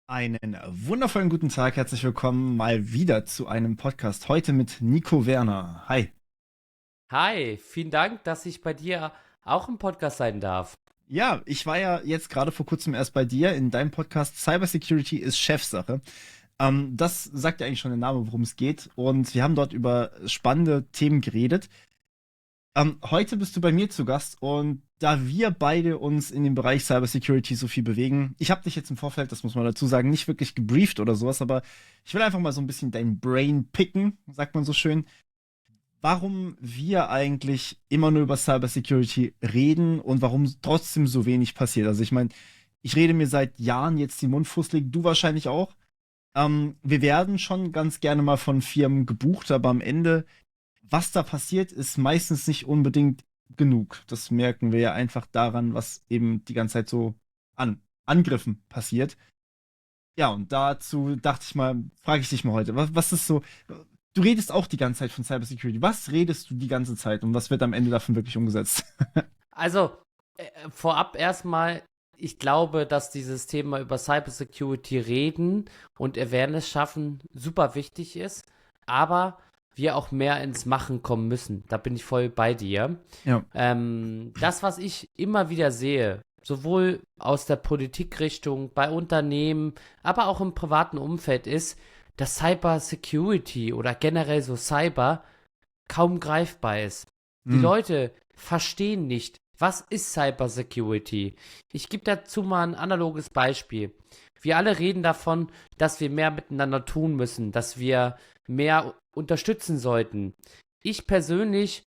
Einen wundervollen guten Tag, herzlich willkommen mal wieder zu einem Podcast. Heute mit Nico Werner. Hi. Hi, vielen Dank, dass ich bei dir auch im Podcast sein darf. Ja, ich war ja jetzt gerade vor kurzem erst bei dir in deinem Podcast Cybersecurity ist Chefsache. Das sagt ja eigentlich schon der Name, worum es geht. Und wir haben dort über spannende Themen geredet. Heute bist du bei mir zu Gast und da wir beide uns in dem Bereich Cybersecurity so viel bewegen, ich habe dich jetzt im Vorfeld, das muss man dazu sagen, nicht wirklich gebrieft oder sowas, aber ich will einfach mal so ein bisschen dein Brain picken, sagt man so schön. Warum wir eigentlich immer nur über Cybersecurity reden und warum trotzdem so wenig passiert. Also ich meine, ich rede mir seit Jahren jetzt den Mund fusselig, du wahrscheinlich auch. Wir werden schon ganz gerne mal von Firmen gebucht, aber am Ende, was da passiert, ist meistens nicht unbedingt genug. Das merken wir ja einfach daran, was eben die ganze Zeit so an Angriffen passiert. Ja, und dazu dachte ich mal, frage ich dich mal heute, was ist so, du redest auch die ganze Zeit von Cybersecurity. Was redest du die ganze Zeit und was wird am Ende davon wirklich umgesetzt? Also, vorab erstmal, ich glaube, dass dieses Thema über Cybersecurity reden und Awareness schaffen super wichtig ist, aber wir auch mehr ins Machen kommen müssen. Da bin ich voll bei dir. Ja. Das, was ich immer wieder sehe, sowohl aus der Politikrichtung, bei Unternehmen, aber auch im privaten Umfeld, ist, dass Cybersecurity oder generell so Cyber kaum greifbar ist. Die Hm. Leute verstehen nicht, was ist Cybersecurity. Ich gebe dazu mal ein analoges Beispiel. Wir alle reden davon, dass wir mehr miteinander tun müssen, dass wir mehr unterstützen sollten. Ich persönlich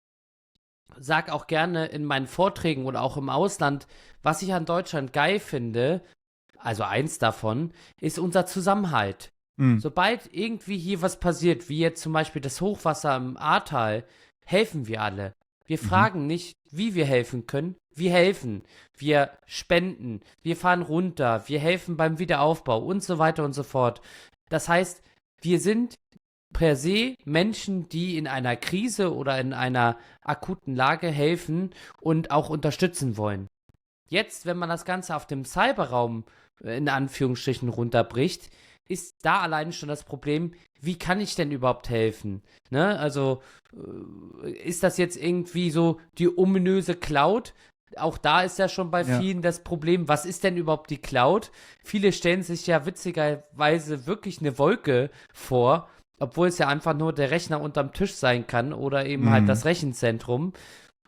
sage auch gerne in meinen Vorträgen oder auch im Ausland, was ich an Deutschland geil finde, also eins davon, ist unser Zusammenhalt. Hm. Sobald irgendwie hier was passiert, wie jetzt zum Beispiel das Hochwasser im Ahrtal, helfen wir alle. Wir Mhm. fragen nicht, wie wir helfen können. Wir helfen. Wir spenden. Wir fahren runter. Wir helfen beim Wiederaufbau und so weiter und so fort. Das heißt, wir sind per se Menschen, die in einer Krise oder in einer akuten Lage helfen und auch unterstützen wollen. Jetzt, wenn man das Ganze auf dem Cyberraum in Anführungsstrichen runterbricht, ist da allein schon das Problem, wie kann ich denn überhaupt helfen? Ne? Also ist das jetzt irgendwie so die ominöse Cloud? Auch da ist ja schon bei Ja. vielen das Problem, was ist denn überhaupt die Cloud? Viele stellen sich ja witzigerweise wirklich eine Wolke vor, obwohl es ja einfach nur der Rechner unterm Tisch sein kann oder eben halt Hm. das Rechenzentrum.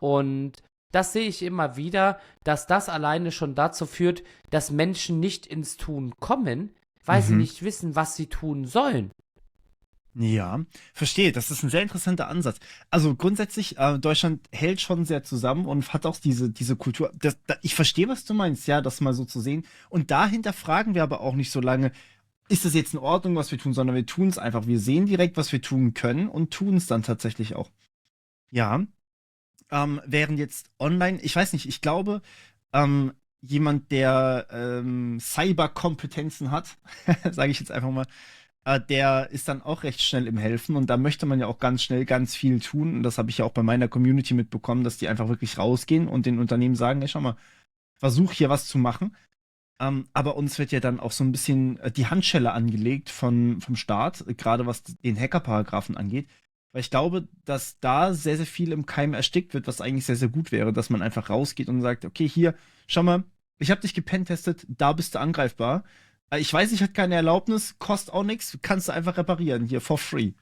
Und das sehe ich immer wieder, dass das alleine schon dazu führt, dass Menschen nicht ins Tun kommen, weil sie Mhm. nicht wissen, was sie tun sollen. Ja, verstehe. Das ist ein sehr interessanter Ansatz. Also grundsätzlich, Deutschland hält schon sehr zusammen und hat auch diese Kultur. Ich verstehe, was du meinst, ja, das mal so zu sehen. Und dahinter fragen wir aber auch nicht so lange, ist es jetzt in Ordnung, was wir tun, sondern wir tun es einfach. Wir sehen direkt, was wir tun können und tun es dann tatsächlich auch. Ja, während jetzt online, ich weiß nicht, ich glaube, jemand, der Cyberkompetenzen hat, sage ich jetzt einfach mal, der ist dann auch recht schnell im Helfen und da möchte man ja auch ganz schnell ganz viel tun. Und das habe ich ja auch bei meiner Community mitbekommen, dass die einfach wirklich rausgehen und den Unternehmen sagen, ey, schau mal, versuch hier was zu machen. Aber uns wird ja dann auch so ein bisschen die Handschelle angelegt vom Staat, gerade was den Hackerparagraphen angeht. Weil ich glaube, dass da sehr, sehr viel im Keim erstickt wird, was eigentlich sehr, sehr gut wäre, dass man einfach rausgeht und sagt, okay, hier, schau mal, ich habe dich gepentestet, da bist du angreifbar. Ich weiß, ich hatte keine Erlaubnis, kostet auch nichts, kannst du einfach reparieren, hier for free.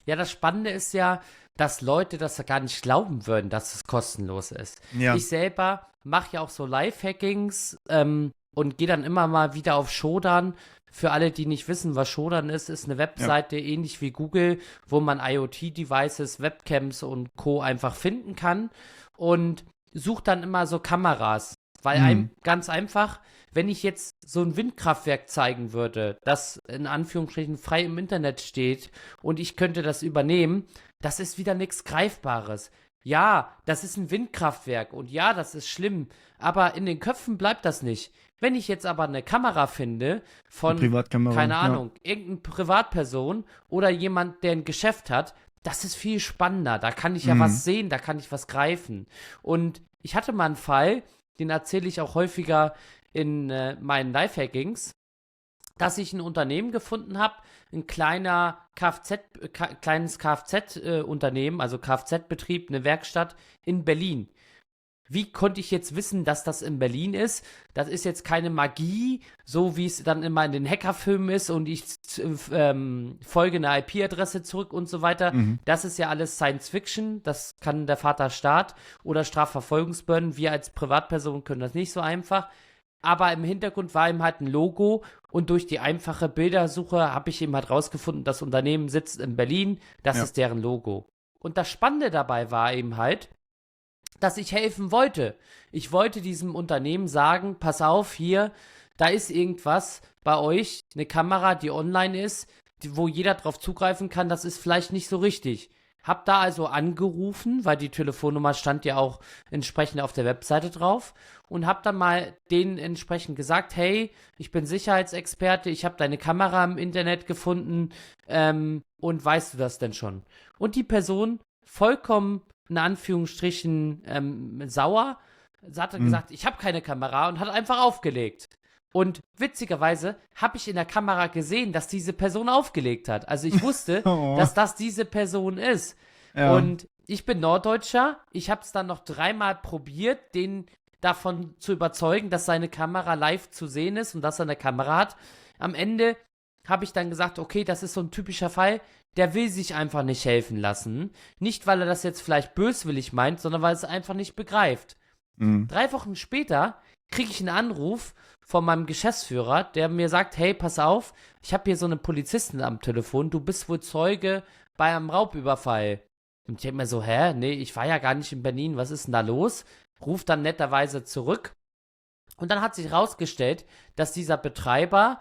Ja, das Spannende ist ja, dass Leute das ja gar nicht glauben würden, dass es kostenlos ist. Ja, Ich selber mache ja auch so Live-Hackings und gehe dann immer mal wieder auf Shodan. Für alle, die nicht wissen, was Shodan ist eine ja. Webseite ähnlich wie Google, wo man IoT-Devices, Webcams und Co. einfach finden kann und sucht dann immer so Kameras. Weil Hm. einem ganz einfach, wenn ich jetzt so ein Windkraftwerk zeigen würde, das in Anführungsstrichen frei im Internet steht und ich könnte das übernehmen, das ist wieder nichts Greifbares. Ja, das ist ein Windkraftwerk und ja, das ist schlimm, aber in den Köpfen bleibt das nicht. Wenn ich jetzt aber eine Kamera finde Eine von, Privatkamera, keine ja. Ahnung, irgendeine Privatperson oder jemand, der ein Geschäft hat, das ist viel spannender. Da kann ich ja Hm. was sehen, da kann ich was greifen. Und ich hatte mal einen Fall, den erzähle ich auch häufiger in meinen Lifehackings. dass ich ein Unternehmen gefunden habe, ein kleines Kfz-Unternehmen, also Kfz-Betrieb, eine Werkstatt in Berlin. Wie konnte ich jetzt wissen, dass das in Berlin ist? Das ist jetzt keine Magie, so wie es dann immer in den Hackerfilmen ist und ich folge eine IP-Adresse zurück und so weiter. Mhm. Das ist ja alles Science Fiction. Das kann der Vaterstaat oder Strafverfolgungsbehörden. Wir als Privatperson können das nicht so einfach. Aber im Hintergrund war eben halt ein Logo und durch die einfache Bildersuche habe ich eben halt rausgefunden, das Unternehmen sitzt in Berlin, das Ja. ist deren Logo. Und das Spannende dabei war eben halt, dass ich helfen wollte. Ich wollte diesem Unternehmen sagen, pass auf, hier, da ist irgendwas bei euch, eine Kamera, die online ist, wo jeder drauf zugreifen kann, das ist vielleicht nicht so richtig. Hab da also angerufen, weil die Telefonnummer stand ja auch entsprechend auf der Webseite drauf und hab dann mal denen entsprechend gesagt, hey, ich bin Sicherheitsexperte, ich habe deine Kamera im Internet gefunden und weißt du das denn schon? Und die Person vollkommen in Anführungsstrichen sauer. Sie hatte gesagt, ich habe keine Kamera und hat einfach aufgelegt. Und witzigerweise habe ich in der Kamera gesehen, dass diese Person aufgelegt hat. Also ich wusste, Oh. dass das diese Person ist. Ja. Und ich bin Norddeutscher. Ich habe es dann noch 3-mal probiert, den davon zu überzeugen, dass seine Kamera live zu sehen ist und dass er eine Kamera hat. Am Ende habe ich dann gesagt, okay, das ist so ein typischer Fall, der will sich einfach nicht helfen lassen. Nicht, weil er das jetzt vielleicht böswillig meint, sondern weil er es einfach nicht begreift. 3 Wochen später kriege ich einen Anruf von meinem Geschäftsführer, der mir sagt, hey, pass auf, ich habe hier so einen Polizisten am Telefon, du bist wohl Zeuge bei einem Raubüberfall. Und ich denke mir so, hä? Nee, ich war ja gar nicht in Berlin, was ist denn da los? Ruf dann netterweise zurück. Und dann hat sich herausgestellt, dass dieser Betreiber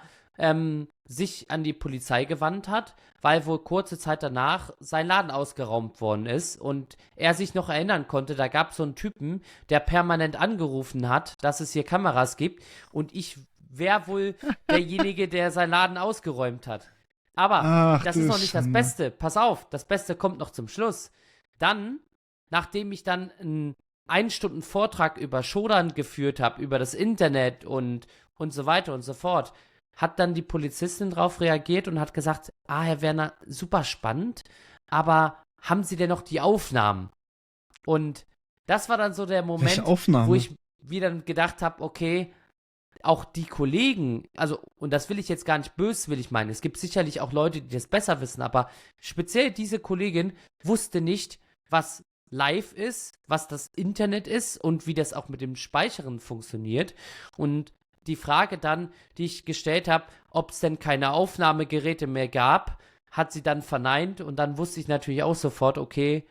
sich an die Polizei gewandt hat, weil wohl kurze Zeit danach sein Laden ausgeraubt worden ist und er sich noch erinnern konnte, da gab es so einen Typen, der permanent angerufen hat, dass es hier Kameras gibt und ich wäre wohl derjenige, der seinen Laden ausgeräumt hat. Aber Ach, das du ist noch nicht das Schande. Beste. Pass auf, das Beste kommt noch zum Schluss. Dann, nachdem ich dann einen 1 Stunden Vortrag über Shodan geführt habe, über das Internet und so weiter und so fort, hat dann die Polizistin darauf reagiert und hat gesagt, Herr Werner, super spannend, aber haben Sie denn noch die Aufnahmen? Und das war dann so der Welche Moment, Aufnahme? wo ich wieder gedacht habe, okay, auch die Kollegen, also, und das will ich jetzt gar nicht böswillig meinen, es gibt sicherlich auch Leute, die das besser wissen, aber speziell diese Kollegin wusste nicht, was live ist, was das Internet ist und wie das auch mit dem Speichern funktioniert. Und die Frage dann, die ich gestellt habe, ob es denn keine Aufnahmegeräte mehr gab, hat sie dann verneint und dann wusste ich natürlich auch sofort, okay,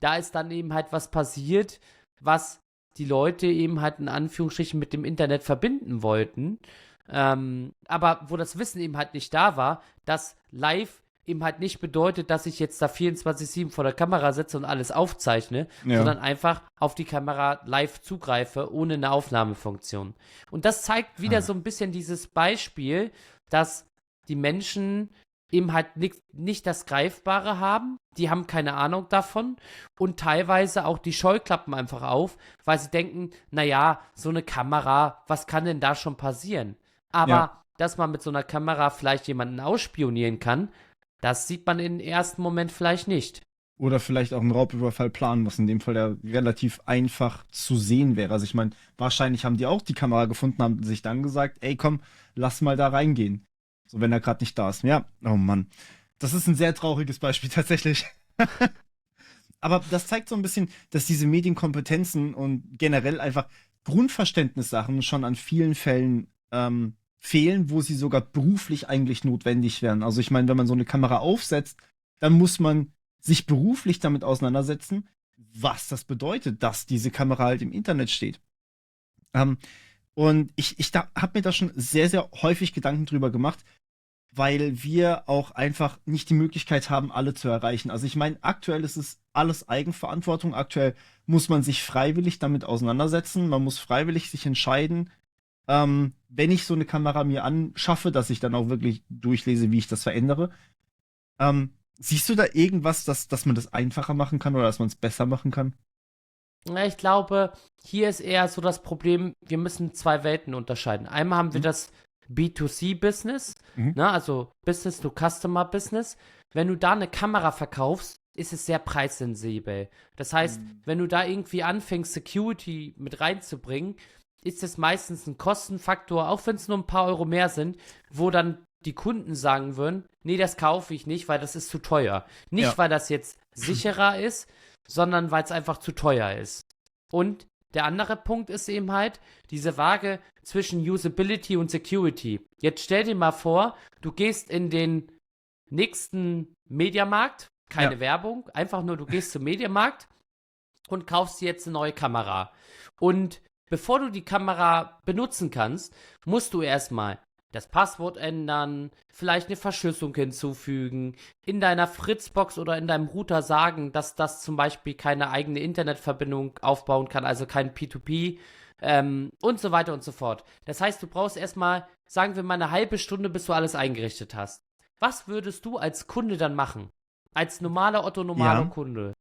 da ist dann eben halt was passiert, was die Leute eben halt in Anführungsstrichen mit dem Internet verbinden wollten. Aber wo das Wissen eben halt nicht da war, dass live eben halt nicht bedeutet, dass ich jetzt da 24/7 vor der Kamera sitze und alles aufzeichne, Ja. sondern einfach auf die Kamera live zugreife, ohne eine Aufnahmefunktion. Und das zeigt wieder so ein bisschen dieses Beispiel, dass die Menschen eben halt nicht das Greifbare haben, die haben keine Ahnung davon und teilweise auch die Scheuklappen einfach auf, weil sie denken, naja, so eine Kamera, was kann denn da schon passieren? Aber Ja. dass man mit so einer Kamera vielleicht jemanden ausspionieren kann, das sieht man im ersten Moment vielleicht nicht. Oder vielleicht auch einen Raubüberfall planen, was in dem Fall ja relativ einfach zu sehen wäre. Also ich meine, wahrscheinlich haben die auch die Kamera gefunden, haben sich dann gesagt, ey komm, lass mal da reingehen. So, wenn er gerade nicht da ist. Ja, oh Mann. Das ist ein sehr trauriges Beispiel tatsächlich. Aber das zeigt so ein bisschen, dass diese Medienkompetenzen und generell einfach Grundverständnissachen schon an vielen Fällen fehlen, wo sie sogar beruflich eigentlich notwendig wären. Also ich meine, wenn man so eine Kamera aufsetzt, dann muss man sich beruflich damit auseinandersetzen, was das bedeutet, dass diese Kamera halt im Internet steht. Und ich habe mir da schon sehr, sehr häufig Gedanken drüber gemacht, weil wir auch einfach nicht die Möglichkeit haben, alle zu erreichen. Also ich meine, aktuell ist es alles Eigenverantwortung. Aktuell muss man sich freiwillig damit auseinandersetzen. Man muss freiwillig sich entscheiden, wenn ich so eine Kamera mir anschaffe, dass ich dann auch wirklich durchlese, wie ich das verändere. Siehst du da irgendwas, dass man das einfacher machen kann oder dass man es besser machen kann? Ja, ich glaube, hier ist eher so das Problem, wir müssen zwei Welten unterscheiden. Einmal haben wir das B2C-Business, Mhm. ne, also Business-to-Customer-Business. Wenn du da eine Kamera verkaufst, ist es sehr preissensibel. Das heißt, wenn du da irgendwie anfängst, Security mit reinzubringen, ist es meistens ein Kostenfaktor, auch wenn es nur ein paar Euro mehr sind, wo dann die Kunden sagen würden, nee, das kaufe ich nicht, weil das ist zu teuer. Nicht, Ja, weil das jetzt sicherer ist, sondern weil es einfach zu teuer ist. Und der andere Punkt ist eben halt diese Waage zwischen Usability und Security. Jetzt stell dir mal vor, du gehst in den nächsten Mediamarkt, ja, keine Werbung, einfach nur du gehst zum Mediamarkt und kaufst dir jetzt eine neue Kamera. Und bevor du die Kamera benutzen kannst, musst du erstmal das Passwort ändern, vielleicht eine Verschlüsselung hinzufügen, in deiner Fritzbox oder in deinem Router sagen, dass das zum Beispiel keine eigene Internetverbindung aufbauen kann, also kein P2P und so weiter und so fort. Das heißt, du brauchst erstmal, sagen wir mal, eine halbe Stunde, bis du alles eingerichtet hast. Was würdest du als Kunde dann machen? Als normaler Otto-normaler ja. Kunde?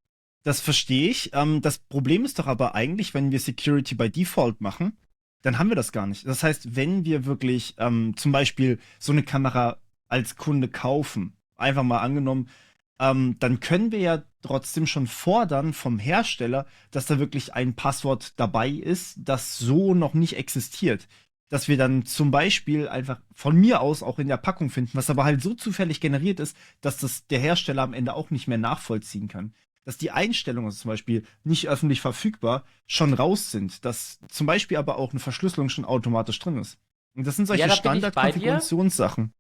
Das verstehe ich. Das Problem ist doch aber eigentlich, wenn wir Security by Default machen, dann haben wir das gar nicht. Das heißt, wenn wir wirklich zum Beispiel so eine Kamera als Kunde kaufen, einfach mal angenommen, dann können wir ja trotzdem schon fordern vom Hersteller, dass da wirklich ein Passwort dabei ist, das so noch nicht existiert. Dass wir dann zum Beispiel einfach von mir aus auch in der Packung finden, was aber halt so zufällig generiert ist, dass das der Hersteller am Ende auch nicht mehr nachvollziehen kann. Dass die Einstellungen, also zum Beispiel nicht öffentlich verfügbar, schon raus sind. Dass zum Beispiel aber auch eine Verschlüsselung schon automatisch drin ist. Und das sind Ja, solche da bin ich bei dir. Standard-Konfigurationssachen.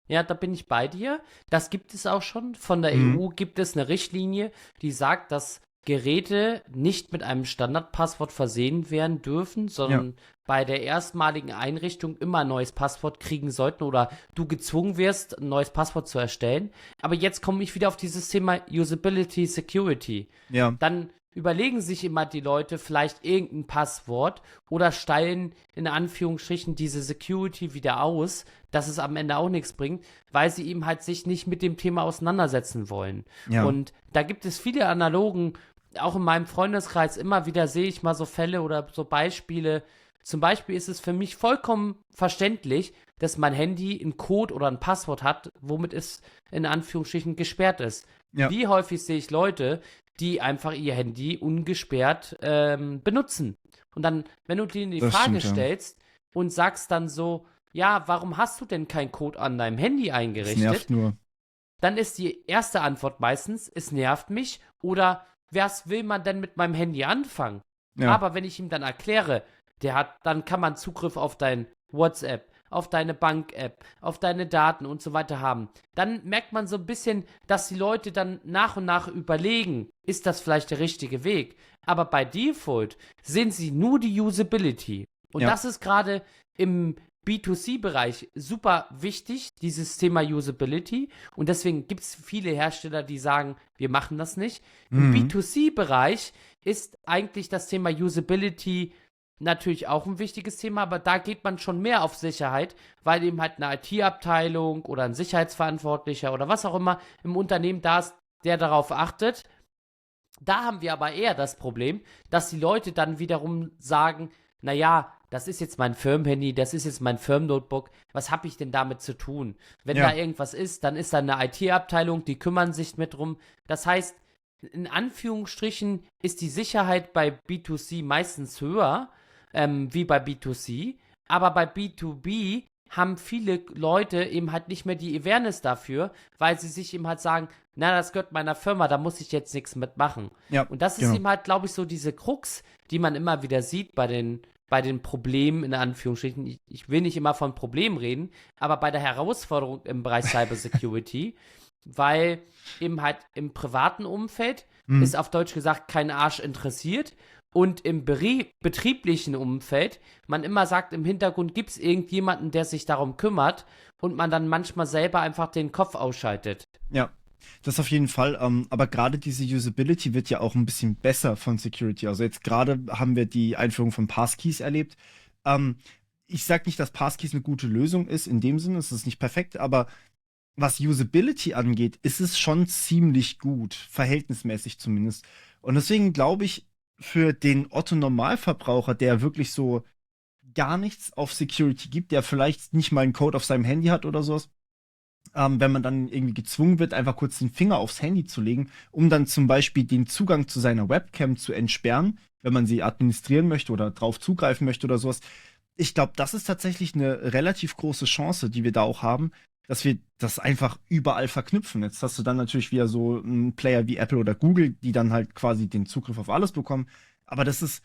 Ja, da bin ich bei dir. Das gibt es auch schon. Von der Mhm. EU gibt es eine Richtlinie, die sagt, dass Geräte nicht mit einem Standardpasswort versehen werden dürfen, Ja, sondern bei der erstmaligen Einrichtung immer ein neues Passwort kriegen sollten oder du gezwungen wirst, ein neues Passwort zu erstellen. Aber jetzt komme ich wieder auf dieses Thema Usability Security. ja, Dann überlegen sich immer die Leute vielleicht irgendein Passwort oder stellen in Anführungsstrichen diese Security wieder aus, dass es am Ende auch nichts bringt, weil sie eben halt sich nicht mit dem Thema auseinandersetzen wollen. ja. Und da gibt es viele Analogen, auch in meinem Freundeskreis immer wieder sehe ich mal so Fälle oder so Beispiele. Zum Beispiel ist es für mich vollkommen verständlich, dass mein Handy einen Code oder ein Passwort hat, womit es in Anführungsstrichen gesperrt ist. Ja, Wie häufig sehe ich Leute, die einfach ihr Handy ungesperrt benutzen? Und dann, wenn du dir die das Frage stimmt, ja. stellst und sagst dann so, ja, warum hast du denn keinen Code an deinem Handy Das eingerichtet? nervt nur. Dann ist die erste Antwort meistens, es nervt mich oder was will man denn mit meinem Handy anfangen? Ja, Aber wenn ich ihm dann erkläre, dann kann man Zugriff auf dein WhatsApp, auf deine Bank-App, auf deine Daten und so weiter haben. Dann merkt man so ein bisschen, dass die Leute dann nach und nach überlegen, ist das vielleicht der richtige Weg? Aber bei Default sehen sie nur die Usability. Und ja. das ist gerade im B2C-Bereich super wichtig, dieses Thema Usability. Und deswegen gibt es viele Hersteller, die sagen, wir machen das nicht. Im Mhm. B2C-Bereich ist eigentlich das Thema Usability natürlich auch ein wichtiges Thema, aber da geht man schon mehr auf Sicherheit, weil eben halt eine IT-Abteilung oder ein Sicherheitsverantwortlicher oder was auch immer im Unternehmen da ist, der darauf achtet. Da haben wir aber eher das Problem, dass die Leute dann wiederum sagen, naja, das ist jetzt mein Firmenhandy, das ist jetzt mein Firmennotebook, was habe ich denn damit zu tun? Wenn da Ja, irgendwas ist, dann ist da eine IT-Abteilung, die kümmern sich mit drum. Das heißt, in Anführungsstrichen ist die Sicherheit bei B2C meistens höher, wie bei B2C, aber bei B2B haben viele Leute eben halt nicht mehr die Awareness dafür, weil sie sich eben halt sagen, na, das gehört meiner Firma, da muss ich jetzt nichts mitmachen. ja, Und das ist genau. eben halt, glaube ich, so diese Krux, die man immer wieder sieht bei den Problemen, in Anführungsstrichen. Ich will nicht immer von Problemen reden, aber bei der Herausforderung im Bereich Cybersecurity, weil eben halt im privaten Umfeld Mhm. ist auf Deutsch gesagt kein Arsch interessiert und im betrieblichen Umfeld man immer sagt, im Hintergrund gibt es irgendjemanden, der sich darum kümmert und man dann manchmal selber einfach den Kopf ausschaltet. Ja, das auf jeden Fall. Aber gerade diese Usability wird ja auch ein bisschen besser von Security. Also jetzt gerade haben wir die Einführung von Passkeys erlebt. Ähm, Ich sag nicht, dass Passkeys eine gute Lösung ist. In dem Sinne, es ist nicht perfekt, aber was Usability angeht, ist es schon ziemlich gut, verhältnismäßig zumindest. Und deswegen glaube ich, für den Otto-Normalverbraucher, der wirklich so gar nichts auf Security gibt, der vielleicht nicht mal einen Code auf seinem Handy hat oder sowas, wenn man dann irgendwie gezwungen wird, einfach kurz den Finger aufs Handy zu legen, um dann zum Beispiel den Zugang zu seiner Webcam zu entsperren, wenn man sie administrieren möchte oder drauf zugreifen möchte oder sowas. Ich glaube, das ist tatsächlich eine relativ große Chance, die wir da auch haben, dass wir das einfach überall verknüpfen. Jetzt hast du dann natürlich wieder so einen Player wie Apple oder Google, die dann halt quasi den Zugriff auf alles bekommen. Aber das ist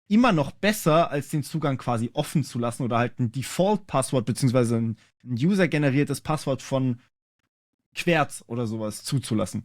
immer noch besser, als den Zugang quasi offen zu lassen oder halt ein Default-Passwort beziehungsweise ein user-generiertes Passwort von Querz oder sowas zuzulassen.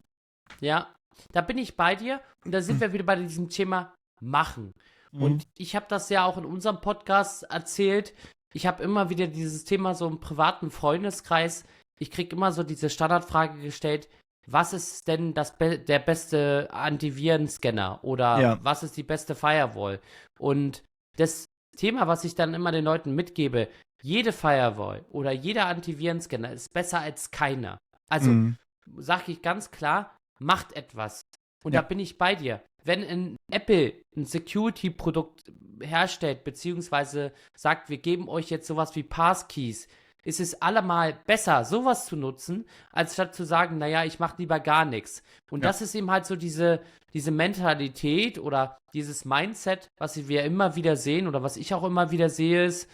Ja, da bin ich bei dir und da sind wir wieder bei diesem Thema machen. Und ich habe das ja auch in unserem Podcast erzählt. Ich habe immer wieder dieses Thema so im privaten Freundeskreis. Ich kriege immer so diese Standardfrage gestellt, was ist denn der beste Antivirenscanner oder was ist die beste Firewall? Und das Thema, was ich dann immer den Leuten mitgebe, jede Firewall oder jeder Antivirenscanner ist besser als keiner. Also sage ich ganz klar, macht etwas. Und da bin ich bei dir. Wenn ein Apple ein Security-Produkt herstellt, beziehungsweise sagt, wir geben euch jetzt sowas wie Passkeys, ist es allemal besser, sowas zu nutzen, als statt zu sagen, naja, ich mache lieber gar nichts. Und das ist eben halt so diese Mentalität oder dieses Mindset, was wir immer wieder sehen oder was ich auch immer wieder sehe, ist,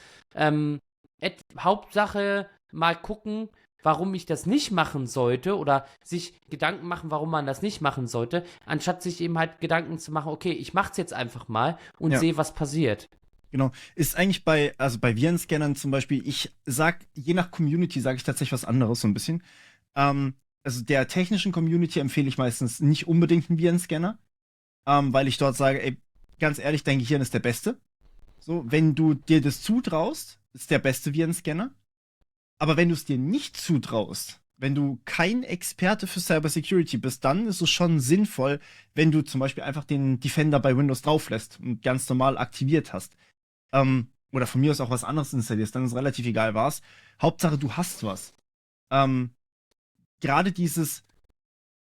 Hauptsache mal gucken, warum ich das nicht machen sollte oder sich Gedanken machen, warum man das nicht machen sollte, anstatt sich eben halt Gedanken zu machen, okay, ich mach's jetzt einfach mal und sehe, was passiert. Genau. Ist eigentlich bei Virenscannern zum Beispiel, je nach Community sage ich tatsächlich was anderes so ein bisschen. Also der technischen Community empfehle ich meistens nicht unbedingt einen Virenscanner, weil ich dort sage, ey, ganz ehrlich, dein Gehirn ist der Beste. So, wenn du dir das zutraust, ist der beste Virenscanner. Aber wenn du es dir nicht zutraust, wenn du kein Experte für Cybersecurity bist, dann ist es schon sinnvoll, wenn du zum Beispiel einfach den Defender bei Windows drauflässt und ganz normal aktiviert hast. Oder von mir aus auch was anderes installierst, dann ist relativ egal was. Hauptsache, du hast was. Gerade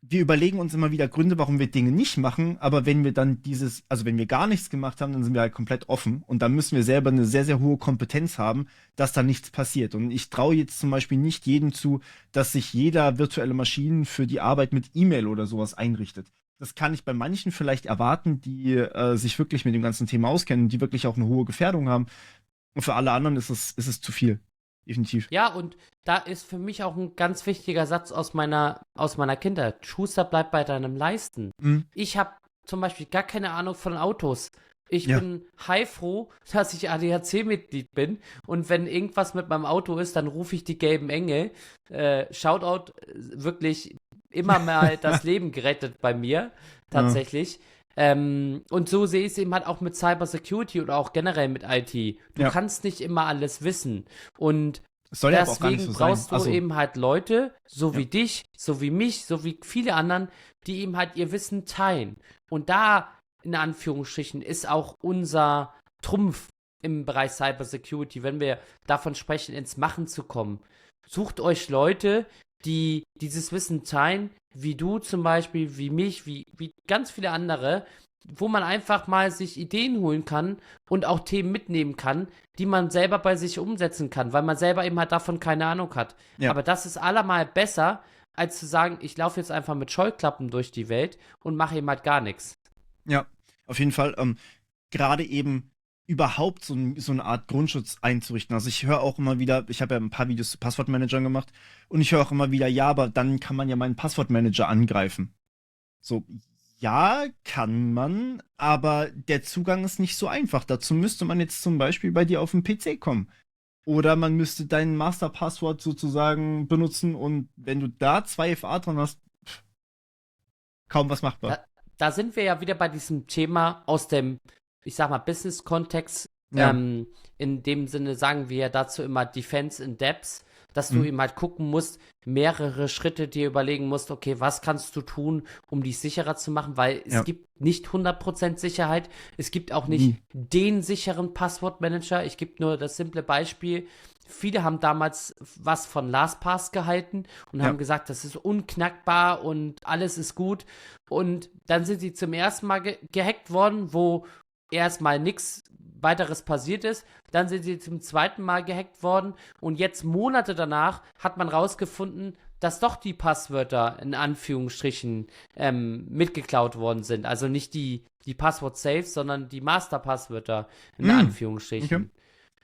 wir überlegen uns immer wieder Gründe, warum wir Dinge nicht machen, aber wenn wir dann wenn wir gar nichts gemacht haben, dann sind wir halt komplett offen und dann müssen wir selber eine sehr, sehr hohe Kompetenz haben, dass da nichts passiert. Und ich traue jetzt zum Beispiel nicht jedem zu, dass sich jeder virtuelle Maschinen für die Arbeit mit E-Mail oder sowas einrichtet. Das kann ich bei manchen vielleicht erwarten, die sich wirklich mit dem ganzen Thema auskennen, die wirklich auch eine hohe Gefährdung haben. Und für alle anderen ist es zu viel. Definitiv. Ja, und da ist für mich auch ein ganz wichtiger Satz aus meiner Kindheit. Schuster, bleib bei deinem Leisten. Ich habe zum Beispiel gar keine Ahnung von Autos. Ich bin heilfroh, dass ich ADAC-Mitglied bin. Und wenn irgendwas mit meinem Auto ist, dann rufe ich die gelben Engel. Shoutout, wirklich immer mal das Leben gerettet bei mir, tatsächlich. Und so sehe ich es eben halt auch mit Cybersecurity oder auch generell mit IT. Du kannst nicht immer alles wissen. Und soll ja aber auch gar nicht so brauchst sein. du eben halt Leute, so wie dich, so wie mich, so wie viele anderen, die eben halt ihr Wissen teilen. Und da, in Anführungsstrichen, ist auch unser Trumpf im Bereich Cybersecurity, wenn wir davon sprechen, ins Machen zu kommen. Sucht euch Leute, die dieses Wissen teilen, wie du zum Beispiel, wie mich, wie ganz viele andere, wo man einfach mal sich Ideen holen kann und auch Themen mitnehmen kann, die man selber bei sich umsetzen kann, weil man selber eben halt davon keine Ahnung hat. Ja. Aber das ist allemal besser, als zu sagen, ich laufe jetzt einfach mit Scheuklappen durch die Welt und mache eben halt gar nichts. Ja, auf jeden Fall. Gerade eben überhaupt so eine Art Grundschutz einzurichten. Also ich höre auch immer wieder, ich habe ja ein paar Videos zu Passwortmanagern gemacht und ich höre auch immer wieder, ja, aber dann kann man ja meinen Passwortmanager angreifen. So, ja, kann man, aber der Zugang ist nicht so einfach. Dazu müsste man jetzt zum Beispiel bei dir auf den PC kommen. Oder man müsste dein Masterpasswort sozusagen benutzen und wenn du da 2FA dran hast, kaum was machbar. Da sind wir ja wieder bei diesem Thema aus dem, ich sag mal, Business-Kontext. Ja. In dem Sinne sagen wir ja dazu immer Defense in Depth, dass du eben halt gucken musst, mehrere Schritte dir überlegen musst, okay, was kannst du tun, um dich sicherer zu machen, weil es gibt nicht 100% Sicherheit, es gibt auch nicht den sicheren Passwortmanager, ich gebe nur das simple Beispiel, viele haben damals was von LastPass gehalten und haben gesagt, das ist unknackbar und alles ist gut und dann sind sie zum ersten Mal gehackt worden, wo erstmal nichts weiteres passiert ist. Dann sind sie zum zweiten Mal gehackt worden und jetzt Monate danach hat man rausgefunden, dass doch die Passwörter in Anführungsstrichen mitgeklaut worden sind. Also nicht die Passwort-Saves, sondern die Master-Passwörter in Anführungsstrichen. Okay.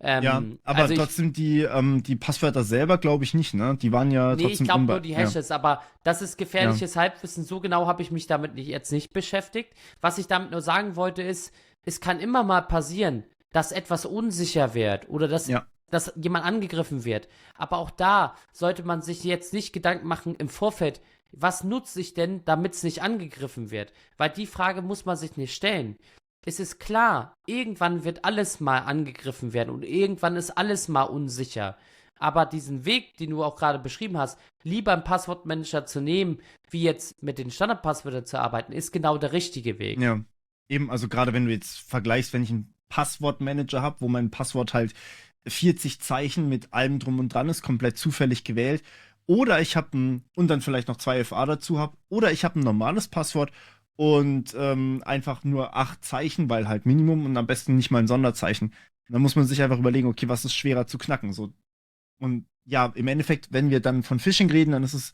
Ja, aber also trotzdem die Passwörter selber glaube ich nicht, ne? Die waren ja nee, ich trotzdem glaube nur die Hashes, aber das ist Ja. gefährliches Halbwissen. So genau habe ich mich damit jetzt nicht beschäftigt. Was ich damit nur sagen wollte ist, es kann immer mal passieren, dass etwas unsicher wird oder Ja. dass jemand angegriffen wird. Aber auch da sollte man sich jetzt nicht Gedanken machen im Vorfeld, was nutze ich denn, damit es nicht angegriffen wird? Weil die Frage muss man sich nicht stellen. Es ist klar, irgendwann wird alles mal angegriffen werden und irgendwann ist alles mal unsicher. Aber diesen Weg, den du auch gerade beschrieben hast, lieber einen Passwortmanager zu nehmen, wie jetzt mit den Standardpasswörtern zu arbeiten, ist genau der richtige Weg. Ja. Eben, also gerade wenn du jetzt vergleichst, wenn ich einen Passwortmanager habe, wo mein Passwort halt 40 Zeichen mit allem drum und dran ist, komplett zufällig gewählt, oder ich habe und dann vielleicht noch 2 FA dazu habe, oder ich habe ein normales Passwort und einfach nur 8 Zeichen, weil halt Minimum und am besten nicht mal ein Sonderzeichen. Und dann muss man sich einfach überlegen, okay, was ist schwerer zu knacken? So. Und ja, im Endeffekt, wenn wir dann von Phishing reden, dann ist es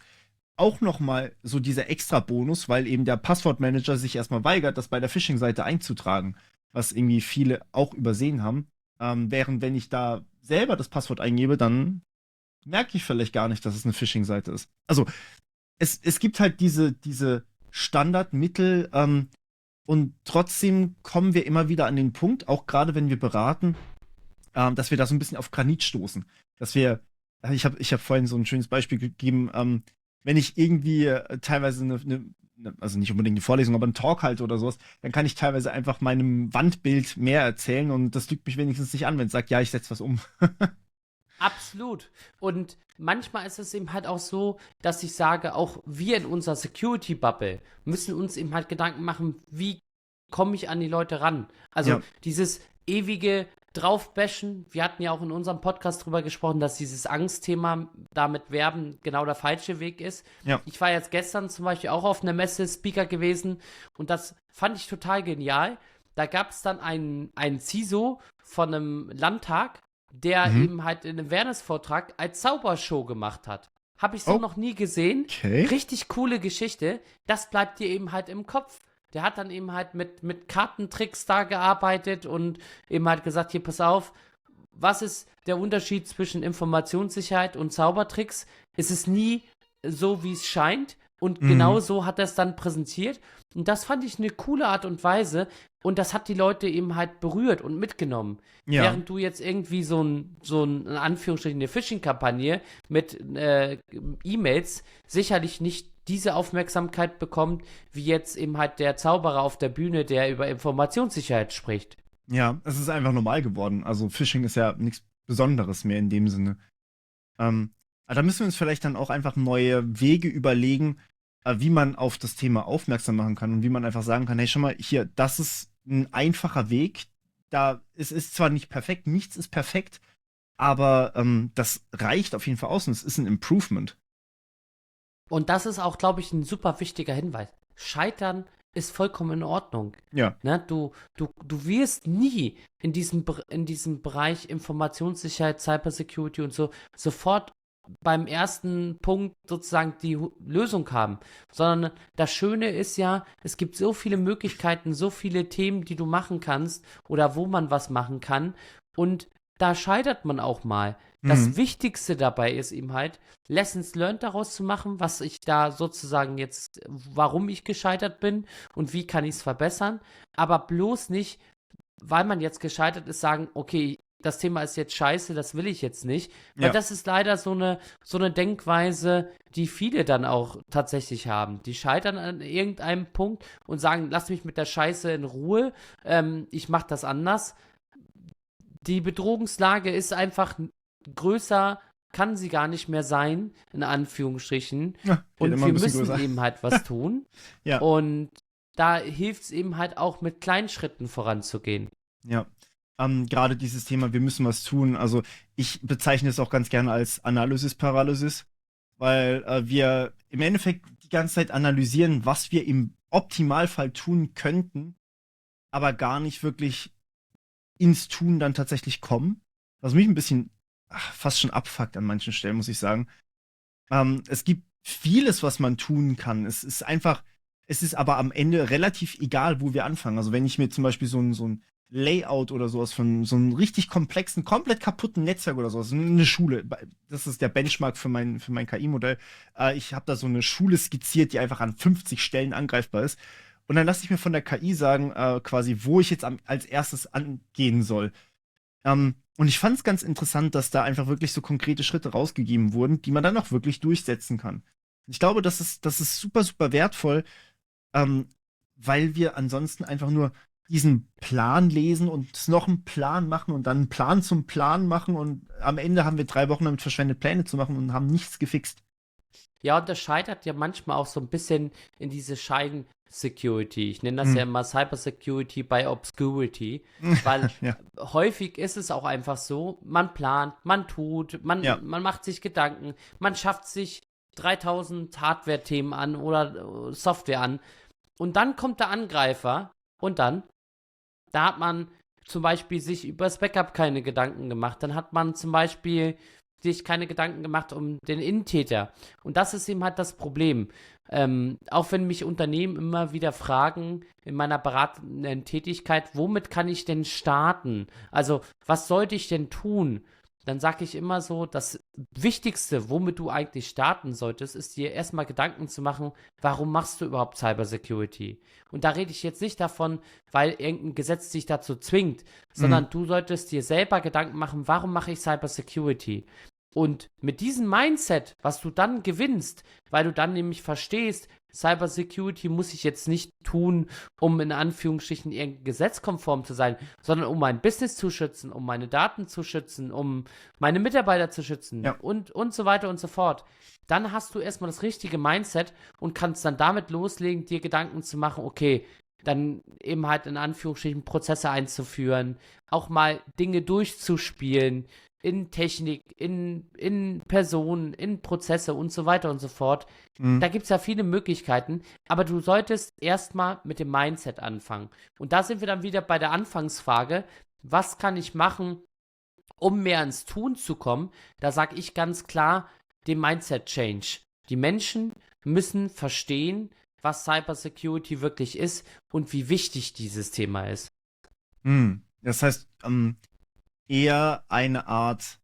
auch noch mal so dieser extra Bonus, weil eben der Passwortmanager sich erstmal weigert, das bei der Phishing-Seite einzutragen, was irgendwie viele auch übersehen haben. Während wenn ich da selber das Passwort eingebe, dann merke ich vielleicht gar nicht, dass es eine Phishing-Seite ist. Also es gibt halt diese Standardmittel, und trotzdem kommen wir immer wieder an den Punkt, auch gerade wenn wir beraten, dass wir da so ein bisschen auf Granit stoßen. Dass wir, ich hab vorhin so ein schönes Beispiel gegeben, wenn ich irgendwie teilweise also nicht unbedingt eine Vorlesung, aber einen Talk halte oder sowas, dann kann ich teilweise einfach meinem Wandbild mehr erzählen und das lügt mich wenigstens nicht an, wenn es sagt, ja, ich setze was um. Absolut. Und manchmal ist es eben halt auch so, dass ich sage, auch wir in unserer Security-Bubble müssen uns eben halt Gedanken machen, wie komme ich an die Leute ran? Also Ja. dieses ewige Draufbashen, wir hatten ja auch in unserem Podcast drüber gesprochen, dass dieses Angstthema damit Werben genau der falsche Weg ist. Ja. Ich war jetzt gestern zum Beispiel auch auf einer Messe Speaker gewesen und das fand ich total genial. Da gab es dann einen CISO von einem Landtag, der eben halt in einem Awareness-Vortrag als Zaubershow gemacht hat. Habe ich so Oh. noch nie gesehen. Okay. Richtig coole Geschichte. Das bleibt dir eben halt im Kopf. Der hat dann eben halt mit Kartentricks da gearbeitet und eben halt gesagt, hier, pass auf, was ist der Unterschied zwischen Informationssicherheit und Zaubertricks? Es ist nie so, wie es scheint. Und genau so hat er es dann präsentiert. Und das fand ich eine coole Art und Weise. Und das hat die Leute eben halt berührt und mitgenommen. Ja. Während du jetzt irgendwie so ein in Anführungsstrichen, eine Phishing-Kampagne mit E-Mails sicherlich nicht diese Aufmerksamkeit bekommt, wie jetzt eben halt der Zauberer auf der Bühne, der über Informationssicherheit spricht. Ja, es ist einfach normal geworden. Also Phishing ist ja nichts Besonderes mehr in dem Sinne. Aber da müssen wir uns vielleicht dann auch einfach neue Wege überlegen, wie man auf das Thema aufmerksam machen kann und wie man einfach sagen kann, hey, schau mal, hier, das ist ein einfacher Weg. Es ist zwar nicht perfekt, nichts ist perfekt, aber das reicht auf jeden Fall aus und es ist ein Improvement. Und das ist auch, glaube ich, ein super wichtiger Hinweis. Scheitern ist vollkommen in Ordnung. Ja. Ne? Du wirst nie in diesem Bereich Informationssicherheit, Cybersecurity und so sofort beim ersten Punkt sozusagen die Lösung haben. Sondern das Schöne ist ja, es gibt so viele Möglichkeiten, so viele Themen, die du machen kannst oder wo man was machen kann. Und da scheitert man auch mal. Das Wichtigste dabei ist eben halt, Lessons learned daraus zu machen, was ich da sozusagen jetzt, warum ich gescheitert bin und wie kann ich es verbessern. Aber bloß nicht, weil man jetzt gescheitert ist, sagen, okay, das Thema ist jetzt scheiße, das will ich jetzt nicht. Weil Ja. das ist leider so eine Denkweise, die viele dann auch tatsächlich haben. Die scheitern an irgendeinem Punkt und sagen, lass mich mit der Scheiße in Ruhe, ich mach das anders. Die Bedrohungslage ist einfach größer, kann sie gar nicht mehr sein, in Anführungsstrichen. Ja, geht Und immer wir ein bisschen müssen größer. eben halt was tun. Ja. Und da hilft es eben halt auch, mit kleinen Schritten voranzugehen. Ja. Gerade dieses Thema, wir müssen was tun. Also ich bezeichne es auch ganz gerne als Analysis-Paralysis, weil wir im Endeffekt die ganze Zeit analysieren, was wir im Optimalfall tun könnten, aber gar nicht wirklich ins Tun dann tatsächlich kommen. Was mich ein bisschen fast schon abfuckt an manchen Stellen, muss ich sagen. Es gibt vieles, was man tun kann. Es ist aber am Ende relativ egal, wo wir anfangen. Also wenn ich mir zum Beispiel so ein Layout oder sowas von so einem richtig komplexen, komplett kaputten Netzwerk oder sowas, eine Schule, das ist der Benchmark für mein KI-Modell. Ich habe da so eine Schule skizziert, die einfach an 50 Stellen angreifbar ist. Und dann lasse ich mir von der KI sagen, quasi, wo ich jetzt als erstes angehen soll. Und ich fand es ganz interessant, dass da einfach wirklich so konkrete Schritte rausgegeben wurden, die man dann auch wirklich durchsetzen kann. Ich glaube, das ist super, super wertvoll, ähm, weil wir ansonsten einfach nur diesen Plan lesen und noch einen Plan machen und dann einen Plan zum Plan machen und am Ende haben wir 3 Wochen damit verschwendet, Pläne zu machen und haben nichts gefixt. Ja, und das scheitert ja manchmal auch so ein bisschen in diese Schein-Security. Ich nenne das ja Hm. immer Cyber-Security by Obscurity, weil Ja, häufig ist es auch einfach so, man plant, man tut, ja. man macht sich Gedanken, man schafft sich 3000 Hardware-Themen an oder Software an und dann kommt der Angreifer und dann, da hat man zum Beispiel sich über das Backup keine Gedanken gemacht, dann hat man zum Beispiel sich keine Gedanken gemacht um den Innentäter. Und das ist eben halt das Problem. Auch wenn mich Unternehmen immer wieder fragen, in meiner beratenden Tätigkeit, womit kann ich denn starten? Also, was sollte ich denn tun? Dann sage ich immer so, das Wichtigste, womit du eigentlich starten solltest, ist dir erstmal Gedanken zu machen, warum machst du überhaupt Cybersecurity? Und da rede ich jetzt nicht davon, weil irgendein Gesetz dich dazu zwingt, Mhm. sondern du solltest dir selber Gedanken machen, warum mache ich Cybersecurity? Und mit diesem Mindset, was du dann gewinnst, weil du dann nämlich verstehst, Cybersecurity muss ich jetzt nicht tun, um in Anführungsstrichen irgendein gesetzkonform zu sein, sondern um mein Business zu schützen, um meine Daten zu schützen, um meine Mitarbeiter zu schützen Ja. und so weiter und so fort. Dann hast du erstmal das richtige Mindset und kannst dann damit loslegen, dir Gedanken zu machen, okay, dann eben halt in Anführungsstrichen Prozesse einzuführen, auch mal Dinge durchzuspielen, in Technik, in Personen, in Prozesse und so weiter und so fort. Mhm. Da gibt es ja viele Möglichkeiten, aber du solltest erstmal mit dem Mindset anfangen. Und da sind wir dann wieder bei der Anfangsfrage, was kann ich machen, um mehr ins Tun zu kommen? Da sage ich ganz klar, den Mindset-Change. Die Menschen müssen verstehen, was Cybersecurity wirklich ist und wie wichtig dieses Thema ist. Mhm. Das heißt, eher eine Art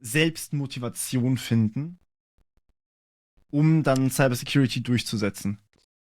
Selbstmotivation finden, um dann Cybersecurity durchzusetzen.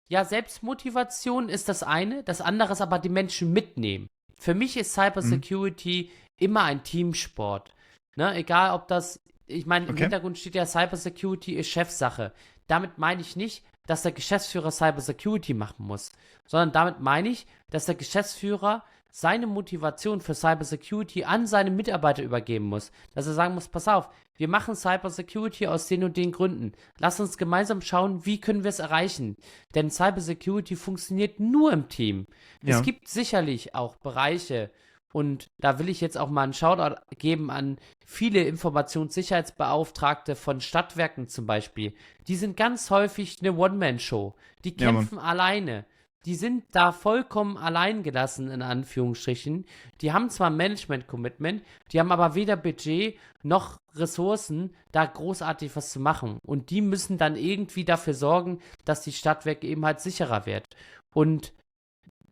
Ja, Selbstmotivation ist das eine, das andere ist aber die Menschen mitnehmen. Für mich ist Mhm. Cybersecurity immer ein Teamsport. Ne? Egal ob das, ich meine, im Okay. Hintergrund steht ja, Cybersecurity ist Chefsache. Damit meine ich nicht, dass der Geschäftsführer Cybersecurity machen muss, sondern damit meine ich, dass der Geschäftsführer seine Motivation für Cybersecurity an seine Mitarbeiter übergeben muss. Dass er sagen muss, pass auf, wir machen Cybersecurity aus den und den Gründen. Lass uns gemeinsam schauen, wie können wir es erreichen. Denn Cybersecurity funktioniert nur im Team. Es Ja. gibt sicherlich auch Bereiche, und da will ich jetzt auch mal einen Shoutout geben an viele Informationssicherheitsbeauftragte von Stadtwerken zum Beispiel. Die sind ganz häufig eine One-Man-Show. Die Ja, Mann. kämpfen alleine. Die sind da vollkommen allein gelassen, in Anführungsstrichen. Die haben zwar ein Management-Commitment, die haben aber weder Budget noch Ressourcen, da großartig was zu machen. Und die müssen dann irgendwie dafür sorgen, dass die Stadtwerke eben halt sicherer wird. Und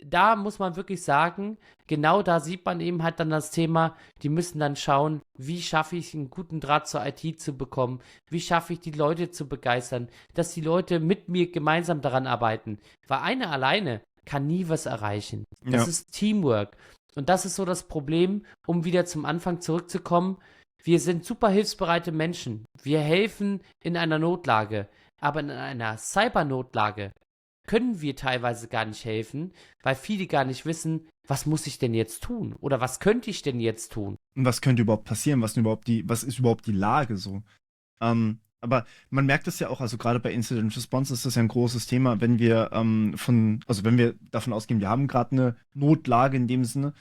da muss man wirklich sagen, genau da sieht man eben halt dann das Thema, die müssen dann schauen, wie schaffe ich einen guten Draht zur IT zu bekommen, wie schaffe ich die Leute zu begeistern, dass die Leute mit mir gemeinsam daran arbeiten. Weil einer alleine kann nie was erreichen. Das Ja. ist Teamwork. Und das ist so das Problem, um wieder zum Anfang zurückzukommen. Wir sind super hilfsbereite Menschen. Wir helfen in einer Notlage. Aber in einer Cybernotlage können wir teilweise gar nicht helfen, weil viele gar nicht wissen, was muss ich denn jetzt tun? Oder was könnte ich denn jetzt tun? Und was könnte überhaupt passieren? Was ist überhaupt die Lage so? Aber man merkt es ja auch, also gerade bei Incident Response ist das ja ein großes Thema, wenn wir also wenn wir davon ausgehen, wir haben gerade eine Notlage in dem Sinne,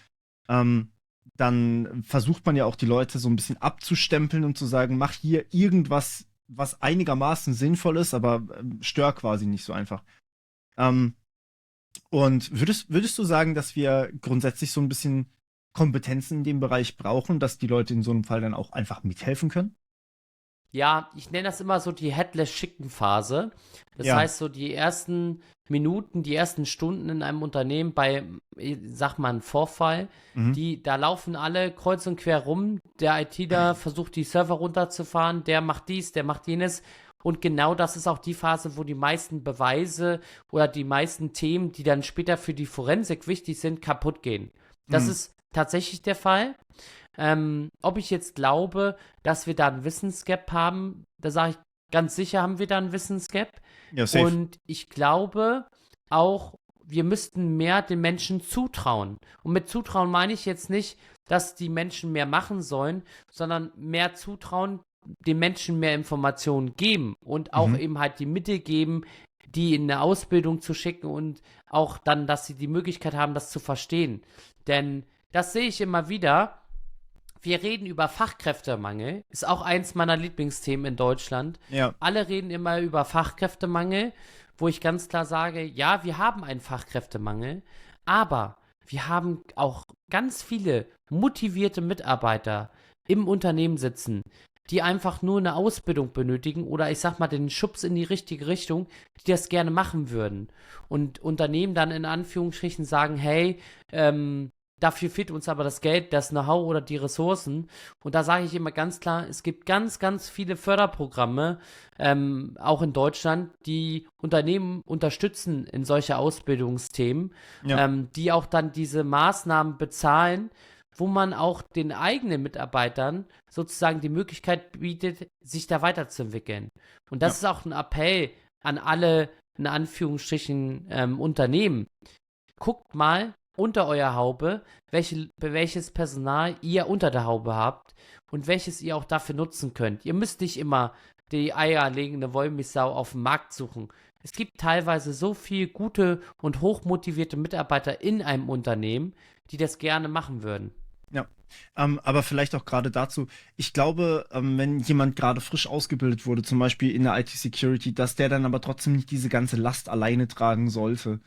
ähm, dann versucht man ja auch die Leute so ein bisschen abzustempeln und zu sagen, mach hier irgendwas, was einigermaßen sinnvoll ist, aber stör quasi nicht so einfach. Ähm, und würdest du sagen, dass wir grundsätzlich so ein bisschen Kompetenzen in dem Bereich brauchen, dass die Leute in so einem Fall dann auch einfach mithelfen können? Ja, ich nenne das immer so die Headless-Chicken-Phase. Das Ja. heißt, so die ersten Minuten, die ersten Stunden in einem Unternehmen bei, sag mal, einem Vorfall, Mhm. da laufen alle kreuz und quer rum. Der ITler versucht, die Server runterzufahren, der macht dies, der macht jenes. Und genau das ist auch die Phase, wo die meisten Beweise oder die meisten Themen, die dann später für die Forensik wichtig sind, kaputt gehen. Das Mhm. ist tatsächlich der Fall. Ob ich jetzt glaube, dass wir da einen Wissensgap haben, da sage ich, ganz sicher haben wir da einen Wissensgap. Ja, safe. Und ich glaube auch, wir müssten mehr den Menschen zutrauen. Und mit Zutrauen meine ich jetzt nicht, dass die Menschen mehr machen sollen, sondern mehr zutrauen, den Menschen mehr Informationen geben und auch Mhm. eben halt die Mittel geben, die in eine Ausbildung zu schicken und auch dann, dass sie die Möglichkeit haben, das zu verstehen. Denn das sehe ich immer wieder. Wir reden über Fachkräftemangel, ist auch eins meiner Lieblingsthemen in Deutschland. Ja. Alle reden immer über Fachkräftemangel, wo ich ganz klar sage, ja, wir haben einen Fachkräftemangel, aber wir haben auch ganz viele motivierte Mitarbeiter im Unternehmen sitzen, die einfach nur eine Ausbildung benötigen oder ich sag mal den Schubs in die richtige Richtung, die das gerne machen würden. Und Unternehmen dann in Anführungsstrichen sagen, hey, dafür fehlt uns aber das Geld, das Know-how oder die Ressourcen. Und da sage ich immer ganz klar, es gibt ganz, ganz viele Förderprogramme, auch in Deutschland, die Unternehmen unterstützen in solche Ausbildungsthemen, Ja. die auch dann diese Maßnahmen bezahlen, wo man auch den eigenen Mitarbeitern sozusagen die Möglichkeit bietet, sich da weiterzuentwickeln. Und das Ja. ist auch ein Appell an alle, in Anführungsstrichen, Unternehmen. Guckt mal unter euer Haube, welches Personal ihr unter der Haube habt und welches ihr auch dafür nutzen könnt. Ihr müsst nicht immer die eierlegende Wollmilchsau auf dem Markt suchen. Es gibt teilweise so viel gute und hochmotivierte Mitarbeiter in einem Unternehmen, die das gerne machen würden. Ja. Aber vielleicht auch gerade dazu, ich glaube, wenn jemand gerade frisch ausgebildet wurde, zum Beispiel in der IT-Security, dass der dann aber trotzdem nicht diese ganze Last alleine tragen sollte.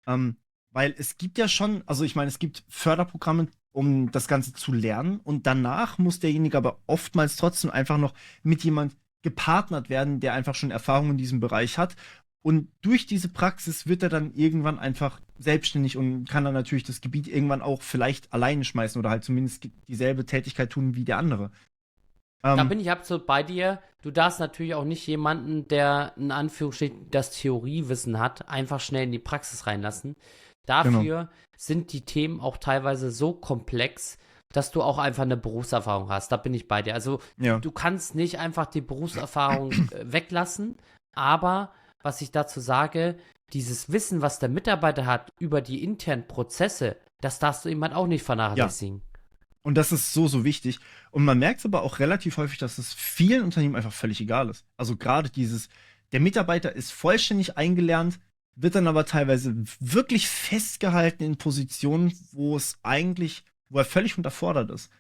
Ähm, Weil es gibt ja schon, also ich meine, es gibt Förderprogramme, um das Ganze zu lernen und danach muss derjenige aber oftmals trotzdem einfach noch mit jemand gepartnert werden, der einfach schon Erfahrung in diesem Bereich hat. Und durch diese Praxis wird er dann irgendwann einfach selbstständig und kann dann natürlich das Gebiet irgendwann auch vielleicht alleine schmeißen oder halt zumindest dieselbe Tätigkeit tun wie der andere. Da Ähm, bin ich absolut bei dir. Du darfst natürlich auch nicht jemanden, der in Anführungsstrichen das Theoriewissen hat, einfach schnell in die Praxis reinlassen. genau. Dafür sind die Themen auch teilweise so komplex, dass du auch einfach eine Berufserfahrung hast. Da bin ich bei dir. Also Ja. du kannst nicht einfach die Berufserfahrung weglassen, aber was ich dazu sage, dieses Wissen, was der Mitarbeiter hat über die internen Prozesse, das darfst du ihm halt auch nicht Ja. vernachlässigen. Und das ist so, so wichtig. Und man merkt es aber auch relativ häufig, dass es vielen Unternehmen einfach völlig egal ist. Also gerade dieses, der Mitarbeiter ist vollständig eingelernt, wird dann aber teilweise wirklich festgehalten in Positionen, wo er völlig unterfordert ist.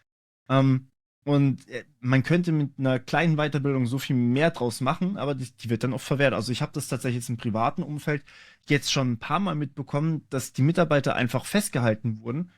Ähm, Man könnte mit einer kleinen Weiterbildung so viel mehr draus machen, aber die wird dann oft verwehrt. Also ich habe das tatsächlich jetzt im privaten Umfeld jetzt schon ein paar Mal mitbekommen, dass die Mitarbeiter einfach festgehalten wurden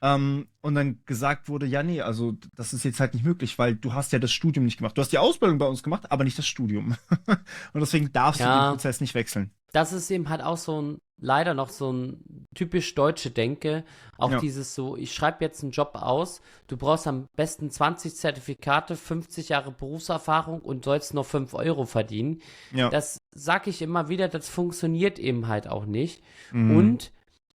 und dann gesagt wurde, ja, nee, also das ist jetzt halt nicht möglich, weil du hast ja das Studium nicht gemacht. Du hast die Ausbildung bei uns gemacht, aber nicht das Studium. Und deswegen darfst du den Ja, Prozess nicht wechseln. das ist eben halt auch so ein, leider noch so ein typisch deutsche Denke. Auch Ja, dieses so, ich schreibe jetzt einen Job aus, du brauchst am besten 20 Zertifikate, 50 Jahre Berufserfahrung und sollst nur 5 Euro verdienen. ja. Das sage ich immer wieder, das funktioniert eben halt auch nicht. Mhm. Und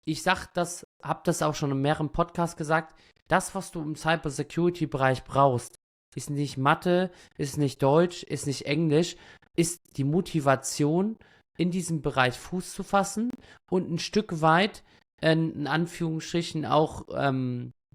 ich habe das auch schon in mehreren Podcasts gesagt, das, was du im Cybersecurity-Bereich brauchst, ist nicht Mathe, ist nicht Deutsch, ist nicht Englisch, ist die Motivation, in diesem Bereich Fuß zu fassen und ein Stück weit, in Anführungsstrichen, auch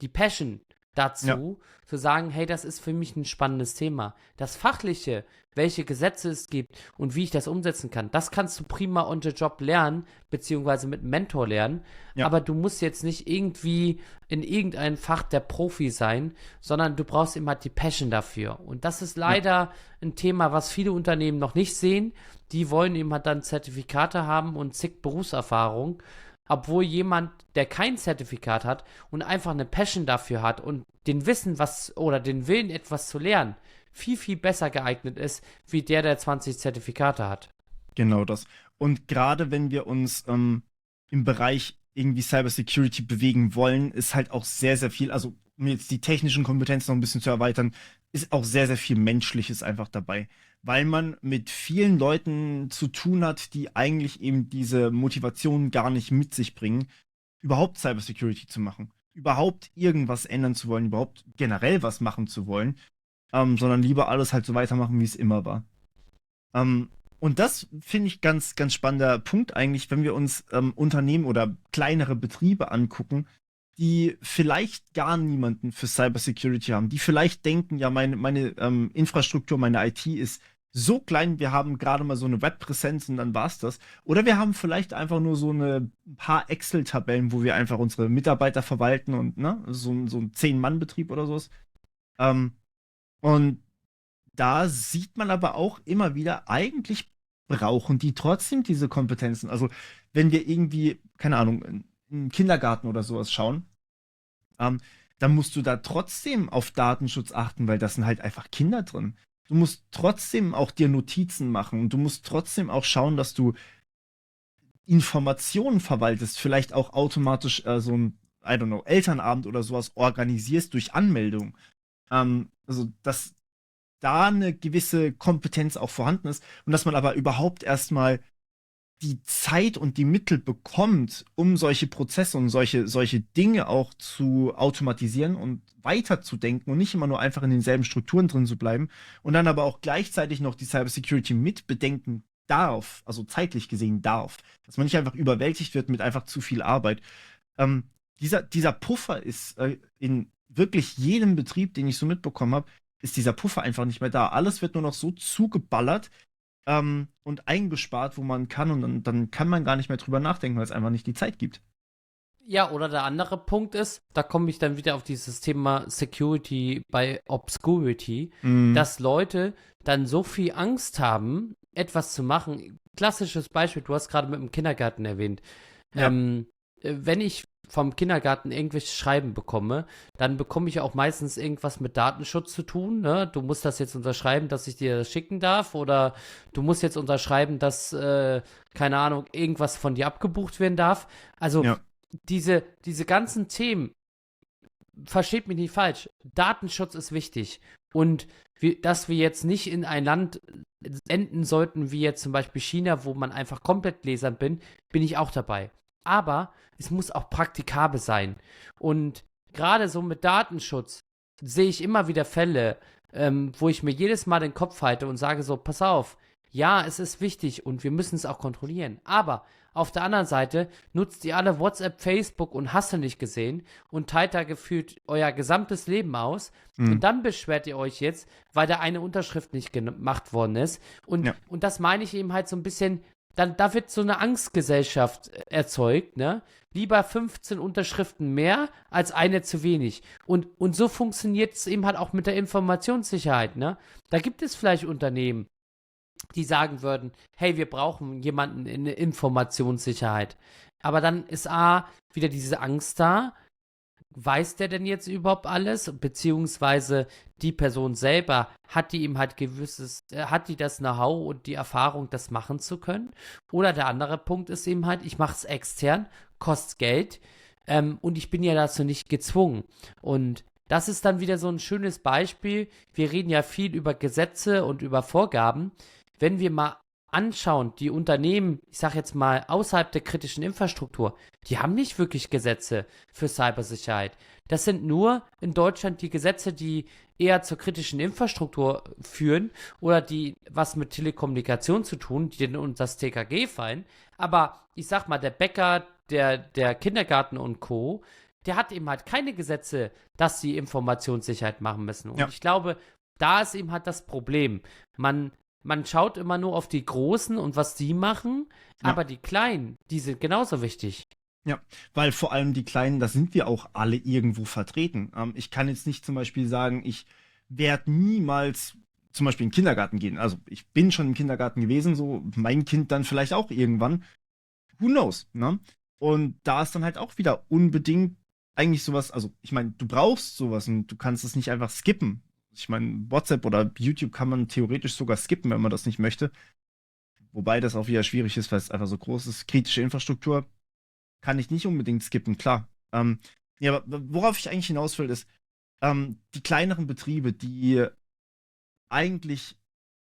die Passion Ja, dazu, zu sagen, hey, das ist für mich ein spannendes Thema. Das Fachliche, welche Gesetze es gibt und wie ich das umsetzen kann, das kannst du prima on the job lernen, beziehungsweise mit einem Mentor lernen, ja, aber du musst jetzt nicht irgendwie in irgendeinem Fach der Profi sein, sondern du brauchst immer die Passion dafür. Und das ist ja, leider ein Thema, was viele Unternehmen noch nicht sehen. Die wollen eben halt dann Zertifikate haben und zig Berufserfahrung. obwohl jemand, der kein Zertifikat hat und einfach eine Passion dafür hat und den Wissen oder den Willen, etwas zu lernen, viel, viel besser geeignet ist, wie der 20 Zertifikate hat. Genau das. Und gerade wenn wir uns im Bereich irgendwie Cybersecurity bewegen wollen, ist halt auch sehr, sehr viel, also um jetzt die technischen Kompetenzen noch ein bisschen zu erweitern, ist auch sehr, sehr viel Menschliches einfach dabei. Weil man mit vielen Leuten zu tun hat, die eigentlich eben diese Motivation gar nicht mit sich bringen, überhaupt Cybersecurity zu machen. Überhaupt irgendwas ändern zu wollen, überhaupt generell was machen zu wollen, sondern lieber alles halt so weitermachen, wie es immer war. Ähm, und das finde ich ganz, ganz spannender Punkt eigentlich, wenn wir uns Unternehmen oder kleinere Betriebe angucken, die vielleicht gar niemanden für Cybersecurity haben, die vielleicht denken, ja, meine Infrastruktur, meine IT ist so klein, wir haben gerade mal so eine Webpräsenz und dann war's das. Oder wir haben vielleicht einfach nur so ein paar Excel-Tabellen, wo wir einfach unsere Mitarbeiter verwalten und ne, so ein 10-Mann-Betrieb oder sowas. Ähm, und da sieht man aber auch immer wieder, eigentlich brauchen die trotzdem diese Kompetenzen. Also, wenn wir irgendwie, keine Ahnung, in einen Kindergarten oder sowas schauen, ähm, dann musst du da trotzdem auf Datenschutz achten, weil das sind halt einfach Kinder drin. Du musst trotzdem auch dir Notizen machen und du musst trotzdem auch schauen, dass du Informationen verwaltest, vielleicht auch automatisch so ein, I don't know, Elternabend oder sowas organisierst durch Anmeldung. Also, dass da eine gewisse Kompetenz auch vorhanden ist und dass man aber überhaupt erstmal die Zeit und die Mittel bekommt, um solche Prozesse und solche Dinge auch zu automatisieren und weiterzudenken und nicht immer nur einfach in denselben Strukturen drin zu bleiben und dann aber auch gleichzeitig noch die Cybersecurity mit bedenken darf, also zeitlich gesehen darf, dass man nicht einfach überwältigt wird mit einfach zu viel Arbeit. Dieser Puffer ist in wirklich jedem Betrieb, den ich so mitbekommen habe, ist dieser Puffer einfach nicht mehr da. Alles wird nur noch so zugeballert und eingespart, wo man kann. Und dann kann man gar nicht mehr drüber nachdenken, weil es einfach nicht die Zeit gibt. Ja, oder der andere Punkt ist, da komme ich dann wieder auf dieses Thema Security bei Obscurity, Mhm. dass Leute dann so viel Angst haben, etwas zu machen. Klassisches Beispiel, du hast gerade mit dem Kindergarten erwähnt. Ja, Wenn ich vom Kindergarten irgendwelche Schreiben bekomme, dann bekomme ich auch meistens irgendwas mit Datenschutz zu tun. Ne? Du musst das jetzt unterschreiben, dass ich dir das schicken darf, oder du musst jetzt unterschreiben, dass, keine Ahnung, irgendwas von dir abgebucht werden darf. Also ja, diese ganzen Themen, versteht mich nicht falsch, Datenschutz ist wichtig. Und dass wir jetzt nicht in ein Land enden sollten, wie jetzt zum Beispiel China, wo man einfach komplett gläsern bin ich auch dabei. Aber es muss auch praktikabel sein. Und gerade so mit Datenschutz sehe ich immer wieder Fälle, wo ich mir jedes Mal den Kopf halte und sage so, pass auf, ja, es ist wichtig und wir müssen es auch kontrollieren. Aber auf der anderen Seite nutzt ihr alle WhatsApp, Facebook und hast du nicht gesehen und teilt da gefühlt euer gesamtes Leben aus. Und mhm. dann beschwert ihr euch jetzt, weil da eine Unterschrift nicht gemacht worden ist. Ja, Und das meine ich eben halt so ein bisschen, dann, da wird so eine Angstgesellschaft erzeugt, ne? Lieber 15 Unterschriften mehr als eine zu wenig. Und so funktioniert es eben halt auch mit der Informationssicherheit, ne? Da gibt es vielleicht Unternehmen, die sagen würden, hey, wir brauchen jemanden in der Informationssicherheit. Aber dann ist A, wieder diese Angst da. Weiß der denn jetzt überhaupt alles? Beziehungsweise die Person selber, hat die ihm halt hat die das Know-how und die Erfahrung, das machen zu können? Oder der andere Punkt ist eben halt, ich mache es extern, kostet Geld, und ich bin ja dazu nicht gezwungen. Und das ist dann wieder so ein schönes Beispiel. Wir reden ja viel über Gesetze und über Vorgaben. Wenn wir mal anschauen, die Unternehmen, ich sage jetzt mal außerhalb der kritischen Infrastruktur, die haben nicht wirklich Gesetze für Cybersicherheit. Das sind nur in Deutschland die Gesetze, die eher zur kritischen Infrastruktur führen oder die was mit Telekommunikation zu tun, die in unter das TKG fallen. Aber ich sag mal, der Bäcker, der Kindergarten und Co., der hat eben halt keine Gesetze, dass sie Informationssicherheit machen müssen. Und ja, ich glaube, da ist eben halt das Problem. Man schaut immer nur auf die Großen und was die machen, ja. aber die Kleinen, die sind genauso wichtig. Ja, weil vor allem die Kleinen, da sind wir auch alle irgendwo vertreten. Ich kann jetzt nicht zum Beispiel sagen, ich werde niemals zum Beispiel in den Kindergarten gehen. Also ich bin schon im Kindergarten gewesen, so mein Kind dann vielleicht auch irgendwann. Who knows, ne? Und da ist dann halt auch wieder unbedingt eigentlich sowas, also ich meine, du brauchst sowas und du kannst es nicht einfach skippen. Ich meine, WhatsApp oder YouTube kann man theoretisch sogar skippen, wenn man das nicht möchte. Wobei das auch wieder schwierig ist, weil es einfach so groß ist. Kritische Infrastruktur kann ich nicht unbedingt skippen, klar. Ja, aber worauf ich eigentlich hinaus will, ist, die kleineren Betriebe, die eigentlich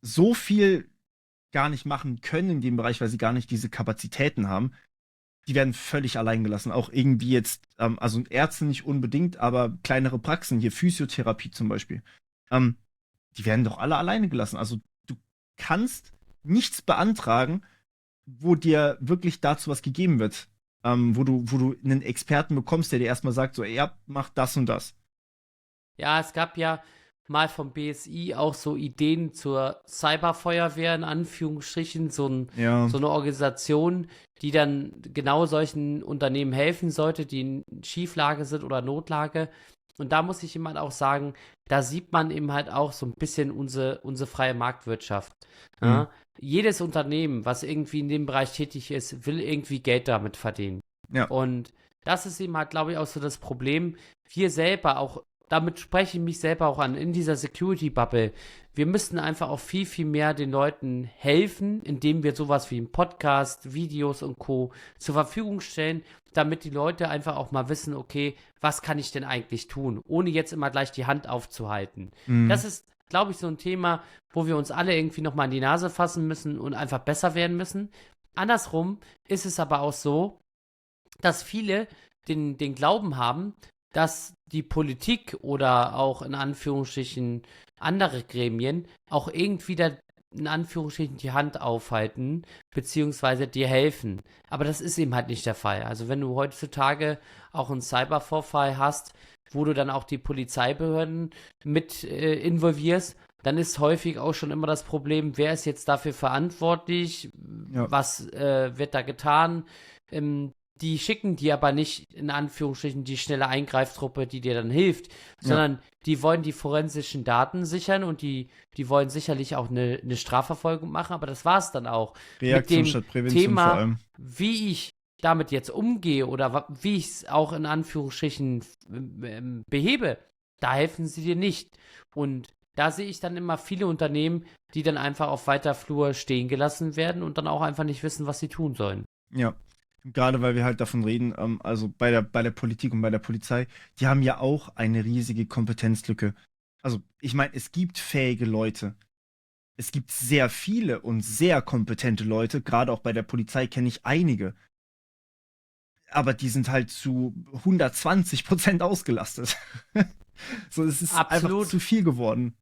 so viel gar nicht machen können in dem Bereich, weil sie gar nicht diese Kapazitäten haben, die werden völlig allein gelassen. Auch irgendwie jetzt, also Ärzte nicht unbedingt, aber kleinere Praxen, hier Physiotherapie zum Beispiel, ähm, die werden doch alle alleine gelassen. Also du kannst nichts beantragen, wo dir wirklich dazu was gegeben wird. Wo du einen Experten bekommst, der dir erstmal sagt, so, ey, ja, mach das und das. Ja, es gab ja mal vom BSI auch so Ideen zur Cyberfeuerwehr, in Anführungsstrichen, Ja, so eine Organisation, die dann genau solchen Unternehmen helfen sollte, die in Schieflage sind oder Notlage. Und da muss ich jemand auch sagen, da sieht man eben halt auch so ein bisschen unsere freie Marktwirtschaft. hm, Ja? Jedes Unternehmen, was irgendwie in dem Bereich tätig ist, will irgendwie Geld damit verdienen. ja, Und das ist eben halt, glaube ich, auch so das Problem. Wir selber auch, damit spreche ich mich selber auch an, in dieser Security-Bubble. Wir müssten einfach auch viel, viel mehr den Leuten helfen, indem wir sowas wie einen Podcast, Videos und Co. zur Verfügung stellen, damit die Leute einfach auch mal wissen, okay, was kann ich denn eigentlich tun, ohne jetzt immer gleich die Hand aufzuhalten. hm, Das ist, glaube ich, so ein Thema, wo wir uns alle irgendwie nochmal an die Nase fassen müssen und einfach besser werden müssen. Andersrum ist es aber auch so, dass viele den Glauben haben, dass die Politik oder auch in Anführungsstrichen andere Gremien auch irgendwie da in Anführungsstrichen die Hand aufhalten, beziehungsweise dir helfen. Aber das ist eben halt nicht der Fall. Also wenn du heutzutage auch einen Cybervorfall hast, wo du dann auch die Polizeibehörden mit involvierst, dann ist häufig auch schon immer das Problem, wer ist jetzt dafür verantwortlich, ja, was wird da getan. Die schicken dir aber nicht in Anführungsstrichen die schnelle Eingreiftruppe, die dir dann hilft, ja. sondern die wollen die forensischen Daten sichern und die wollen sicherlich auch eine Strafverfolgung machen, aber das war es dann auch. Mit Reaktion dem statt Prävention vor Thema, allem. wie ich damit jetzt umgehe oder wie ich es auch in Anführungsstrichen behebe, da helfen sie dir nicht. Und da sehe ich dann immer viele Unternehmen, die dann einfach auf weiter Flur stehen gelassen werden und dann auch einfach nicht wissen, was sie tun sollen. Ja. Gerade weil wir halt davon reden, also bei der Politik und bei der Polizei, die haben ja auch eine riesige Kompetenzlücke. Also, ich meine, es gibt fähige Leute. Es gibt sehr viele und sehr kompetente Leute. Gerade auch bei der Polizei kenne ich einige. Aber die sind halt zu 120% ausgelastet. So, es ist einfach Absolut. zu viel geworden.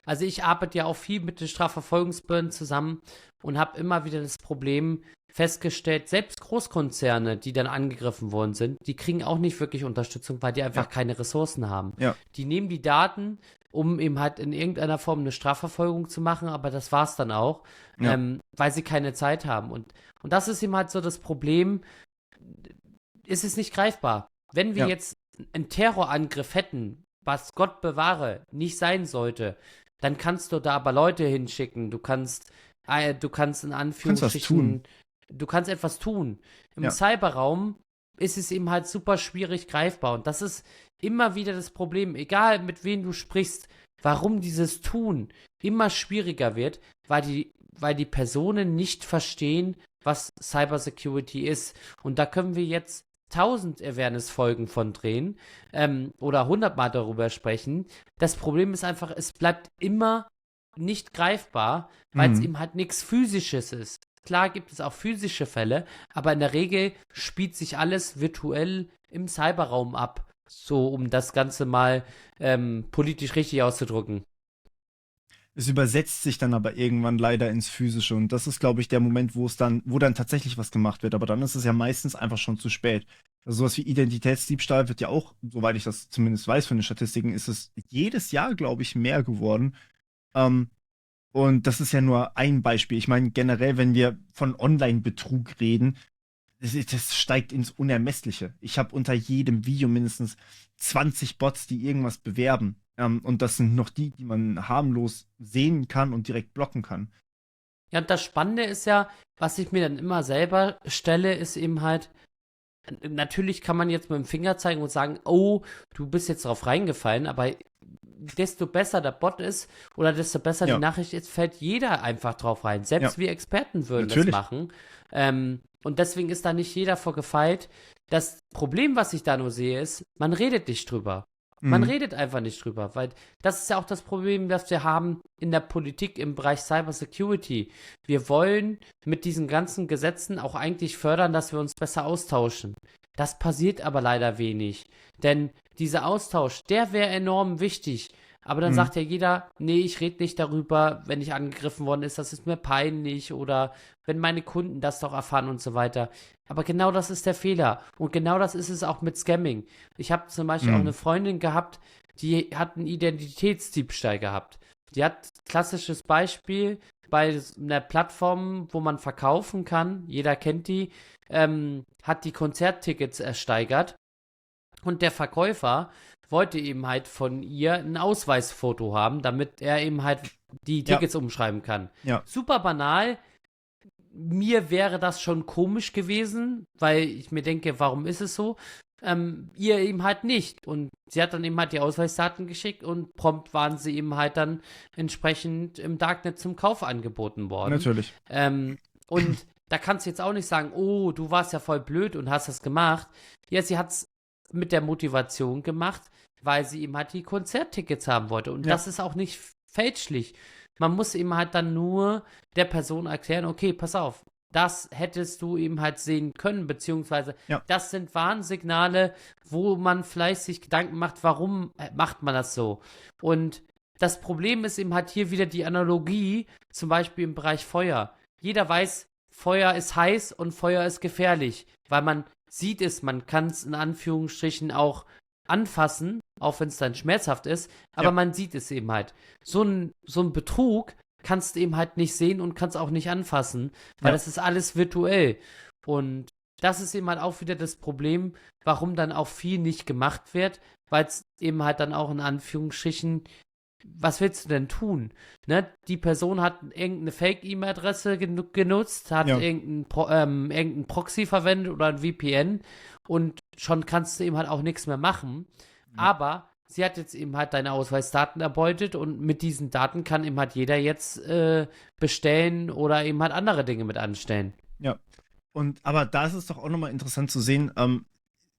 Also ich arbeite ja auch viel mit den Strafverfolgungsbehörden zusammen und habe immer wieder das Problem festgestellt, selbst Großkonzerne, die dann angegriffen worden sind, die kriegen auch nicht wirklich Unterstützung, weil die einfach Ja, keine Ressourcen haben. ja, Die nehmen die Daten, um eben halt in irgendeiner Form eine Strafverfolgung zu machen, aber das war's dann auch, ja, weil sie keine Zeit haben. Und das ist eben halt so das Problem, ist es nicht greifbar. Wenn wir ja. jetzt einen Terrorangriff hätten, was Gott bewahre, nicht sein sollte, dann kannst du da aber Leute hinschicken. Du kannst in Du kannst was tun. Anführungsstrichen, du kannst etwas tun. Im Ja, Cyberraum ist es eben halt super schwierig greifbar. Und das ist immer wieder das Problem, egal mit wem du sprichst, warum dieses Tun immer schwieriger wird, weil die Personen nicht verstehen, was Cybersecurity ist. Und da können wir jetzt 1000 Awareness-Folgen von drehen oder 100 Mal darüber sprechen. Das Problem ist einfach, es bleibt immer nicht greifbar, weil es mhm. eben halt nichts Physisches ist. Klar gibt es auch physische Fälle, aber in der Regel spielt sich alles virtuell im Cyberraum ab. So, um das Ganze mal politisch richtig auszudrücken. Es übersetzt sich dann aber irgendwann leider ins Physische. Und das ist, glaube ich, der Moment, wo dann tatsächlich was gemacht wird. Aber dann ist es ja meistens einfach schon zu spät. Also sowas wie Identitätsdiebstahl wird ja auch, soweit ich das zumindest weiß von den Statistiken, ist es jedes Jahr, glaube ich, mehr geworden. Ähm, und das ist ja nur ein Beispiel. Ich meine, generell, wenn wir von Online-Betrug reden, das steigt ins Unermessliche. Ich habe unter jedem Video mindestens 20 Bots, die irgendwas bewerben. Und das sind noch die man harmlos sehen kann und direkt blocken kann. Ja, und das Spannende ist ja, was ich mir dann immer selber stelle, ist eben halt, Natürlich kann man jetzt mit dem Finger zeigen und sagen, oh, du bist jetzt drauf reingefallen, aber desto besser der Bot ist oder desto besser die Ja, Nachricht ist, fällt jeder einfach drauf rein. ja, Selbst wir Experten würden das natürlich. machen. Und deswegen ist da nicht jeder vor gefeit. Das Problem, was ich da nur sehe, ist, man redet nicht drüber. Man Mhm. redet einfach nicht drüber, weil das ist ja auch das Problem, das wir haben in der Politik im Bereich Cybersecurity. Wir wollen mit diesen ganzen Gesetzen auch eigentlich fördern, dass wir uns besser austauschen. Das passiert aber leider wenig, denn dieser Austausch, der wäre enorm wichtig. Aber dann Mhm. sagt ja jeder, nee, ich rede nicht darüber, wenn ich angegriffen worden ist, das ist mir peinlich oder wenn meine Kunden das doch erfahren und so weiter. Aber genau das ist der Fehler. Und genau das ist es auch mit Scamming. Ich habe zum Beispiel auch eine Mhm. Freundin gehabt, die hat einen Identitätsdiebstahl gehabt. Die hat, klassisches Beispiel, bei einer Plattform, wo man verkaufen kann, jeder kennt die, hat die Konzerttickets ersteigert und der Verkäufer wollte eben halt von ihr ein Ausweisfoto haben, damit er eben halt die Ja, Tickets umschreiben kann. ja, Super banal. Mir wäre das schon komisch gewesen, weil ich mir denke, warum ist es so? Ihr eben halt nicht. Und sie hat dann eben halt die Ausweisdaten geschickt und prompt waren sie eben halt dann entsprechend im Darknet zum Kauf angeboten worden. natürlich. Und da kannst du jetzt auch nicht sagen, oh, du warst ja voll blöd und hast das gemacht. Ja, sie hat es mit der Motivation gemacht, weil sie eben halt die Konzerttickets haben wollte. Und Ja, das ist auch nicht fälschlich. Man muss eben halt dann nur der Person erklären, okay, pass auf, das hättest du eben halt sehen können, beziehungsweise ja, das sind Warnsignale, wo man vielleicht sich Gedanken macht, warum macht man das so? Und das Problem ist eben halt hier wieder die Analogie, zum Beispiel im Bereich Feuer. Jeder weiß, Feuer ist heiß und Feuer ist gefährlich, weil man sieht es, man kann es in Anführungsstrichen auch anfassen, auch wenn es dann schmerzhaft ist, aber ja, man sieht es eben halt. So ein Betrug kannst du eben halt nicht sehen und kannst auch nicht anfassen, weil ja, das ist alles virtuell. Und das ist eben halt auch wieder das Problem, warum dann auch viel nicht gemacht wird, weil es eben halt dann auch in Anführungsstrichen, was willst du denn tun? Ne? Die Person hat irgendeine Fake-E-Mail-Adresse genutzt, hat ja, irgendein Proxy verwendet oder ein VPN und schon kannst du eben halt auch nichts mehr machen. ja, Aber sie hat jetzt eben halt deine Ausweisdaten erbeutet und mit diesen Daten kann eben halt jeder jetzt bestellen oder eben halt andere Dinge mit anstellen. ja. Und aber da ist es doch auch nochmal interessant zu sehen,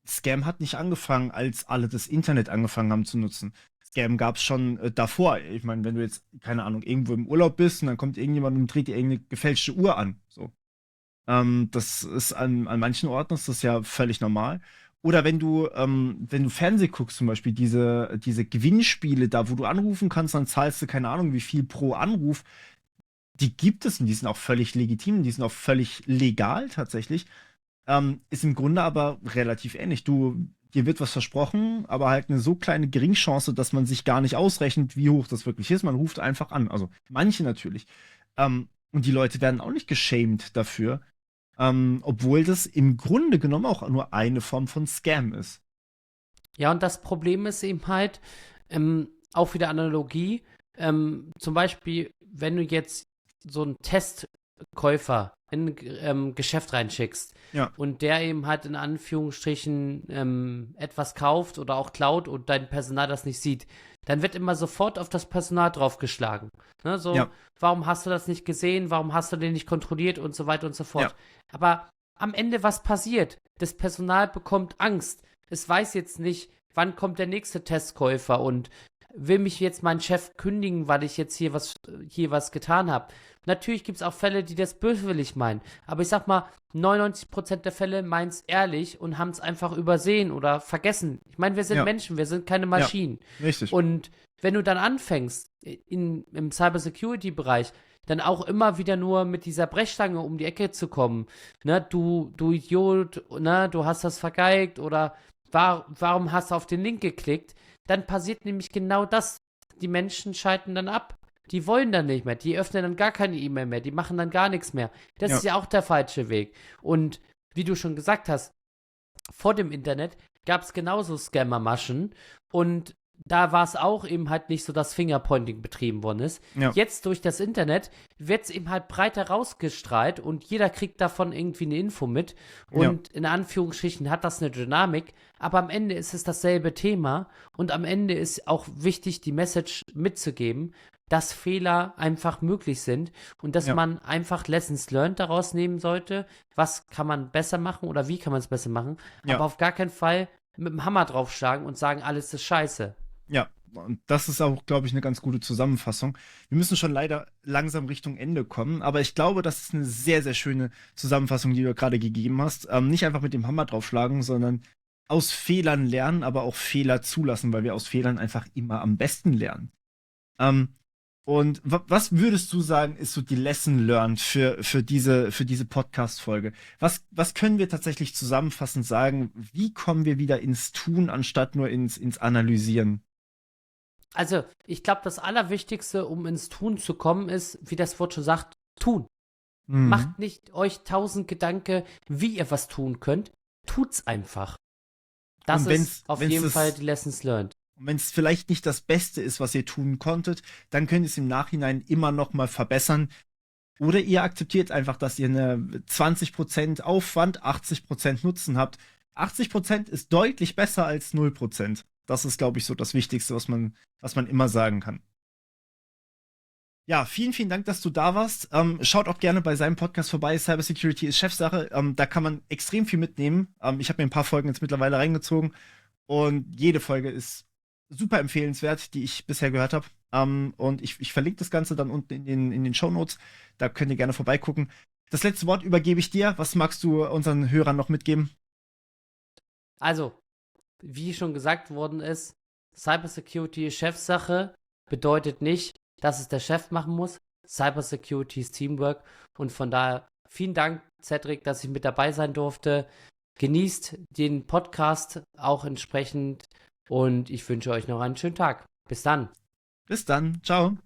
Scam hat nicht angefangen, als alle das Internet angefangen haben zu nutzen. Scam gab es schon davor. Ich meine, wenn du jetzt, keine Ahnung, irgendwo im Urlaub bist und dann kommt irgendjemand und dreht dir irgendeine gefälschte Uhr an. So. Das ist an manchen Orten ist das ja völlig normal. Oder wenn du Fernseh guckst, zum Beispiel diese Gewinnspiele da, wo du anrufen kannst, dann zahlst du keine Ahnung wie viel pro Anruf. Die gibt es und die sind auch völlig legitim, die sind auch völlig legal tatsächlich. Ist im Grunde aber relativ ähnlich. Dir wird was versprochen, aber halt eine so kleine Geringchance, dass man sich gar nicht ausrechnet, wie hoch das wirklich ist. Man ruft einfach an. Also manche natürlich. Und die Leute werden auch nicht geschämt dafür, obwohl das im Grunde genommen auch nur eine Form von Scam ist. Ja, und das Problem ist eben halt, auch wieder Analogie, zum Beispiel, wenn du jetzt so einen Testkäufer in ein Geschäft reinschickst Ja, und der eben halt in Anführungsstrichen etwas kauft oder auch klaut und dein Personal das nicht sieht, dann wird immer sofort auf das Personal draufgeschlagen. Ne, so, ja, warum hast du das nicht gesehen, warum hast du den nicht kontrolliert und so weiter und so ja, fort. Aber am Ende, was passiert? Das Personal bekommt Angst. Es weiß jetzt nicht, wann kommt der nächste Testkäufer und will mich jetzt mein Chef kündigen, weil ich jetzt hier was getan habe. Natürlich gibt es auch Fälle, die das böswillig meinen. Aber ich sag mal, 99% der Fälle meinen es ehrlich und haben es einfach übersehen oder vergessen. Ich meine, wir sind ja, Menschen, wir sind keine ja, Maschinen. richtig. Und wenn du dann anfängst, im Cybersecurity-Bereich, dann auch immer wieder nur mit dieser Brechstange um die Ecke zu kommen, ne, du Idiot, ne, du hast das vergeigt oder warum hast du auf den Link geklickt, dann passiert nämlich genau das. Die Menschen schalten dann ab. Die wollen dann nicht mehr. Die öffnen dann gar keine E-Mail mehr. Die machen dann gar nichts mehr. Das Ja, ist ja auch der falsche Weg. Und wie du schon gesagt hast, vor dem Internet gab es genauso Scammer-Maschen und da war es auch eben halt nicht so, dass Fingerpointing betrieben worden ist. Ja. Jetzt durch das Internet wird es eben halt breiter rausgestrahlt und jeder kriegt davon irgendwie eine Info mit. Und in Anführungsstrichen hat das eine Dynamik, aber am Ende ist es dasselbe Thema und am Ende ist auch wichtig, die Message mitzugeben, dass Fehler einfach möglich sind und dass man einfach Lessons learned daraus nehmen sollte. Was kann man besser machen oder wie kann man es besser machen? Ja. Aber auf gar keinen Fall mit dem Hammer draufschlagen und sagen, alles ist scheiße. Ja, und das ist auch, glaube ich, eine ganz gute Zusammenfassung. Wir müssen schon leider langsam Richtung Ende kommen, aber ich glaube, das ist eine sehr, sehr schöne Zusammenfassung, die du gerade gegeben hast. Nicht einfach mit dem Hammer draufschlagen, sondern aus Fehlern lernen, aber auch Fehler zulassen, weil wir aus Fehlern einfach immer am besten lernen. Und was würdest du sagen, ist so die Lesson learned für diese Podcast-Folge? Was können wir tatsächlich zusammenfassend sagen? Wie kommen wir wieder ins Tun, anstatt nur ins Analysieren? Also, ich glaube, das Allerwichtigste, um ins Tun zu kommen, ist, wie das Wort schon sagt, tun. Mhm. Macht nicht euch 1000 Gedanken, wie ihr was tun könnt. Tut's einfach. Das Und ist auf jeden Fall die Lessons learned. Und wenn es vielleicht nicht das Beste ist, was ihr tun konntet, dann könnt ihr es im Nachhinein immer noch mal verbessern. Oder ihr akzeptiert einfach, dass ihr eine 20% Aufwand, 80% Nutzen habt. 80% ist deutlich besser als 0%. Das ist, glaube ich, so das Wichtigste, was man immer sagen kann. Ja, vielen, vielen Dank, dass du da warst. Schaut auch gerne bei seinem Podcast vorbei. Cybersecurity ist Chefsache. Da kann man extrem viel mitnehmen. Ich habe mir ein paar Folgen jetzt mittlerweile reingezogen. Und jede Folge ist super empfehlenswert, die ich bisher gehört habe. Und ich verlinke das Ganze dann unten in den Shownotes. Da könnt ihr gerne vorbeigucken. Das letzte Wort übergebe ich dir. Was magst du unseren Hörern noch mitgeben? Also, wie schon gesagt worden ist, Cybersecurity ist Chefsache, bedeutet nicht, dass es der Chef machen muss. Cybersecurity ist Teamwork. Und von daher vielen Dank, Cedric, dass ich mit dabei sein durfte. Genießt den Podcast auch entsprechend und ich wünsche euch noch einen schönen Tag. Bis dann. Bis dann. Ciao.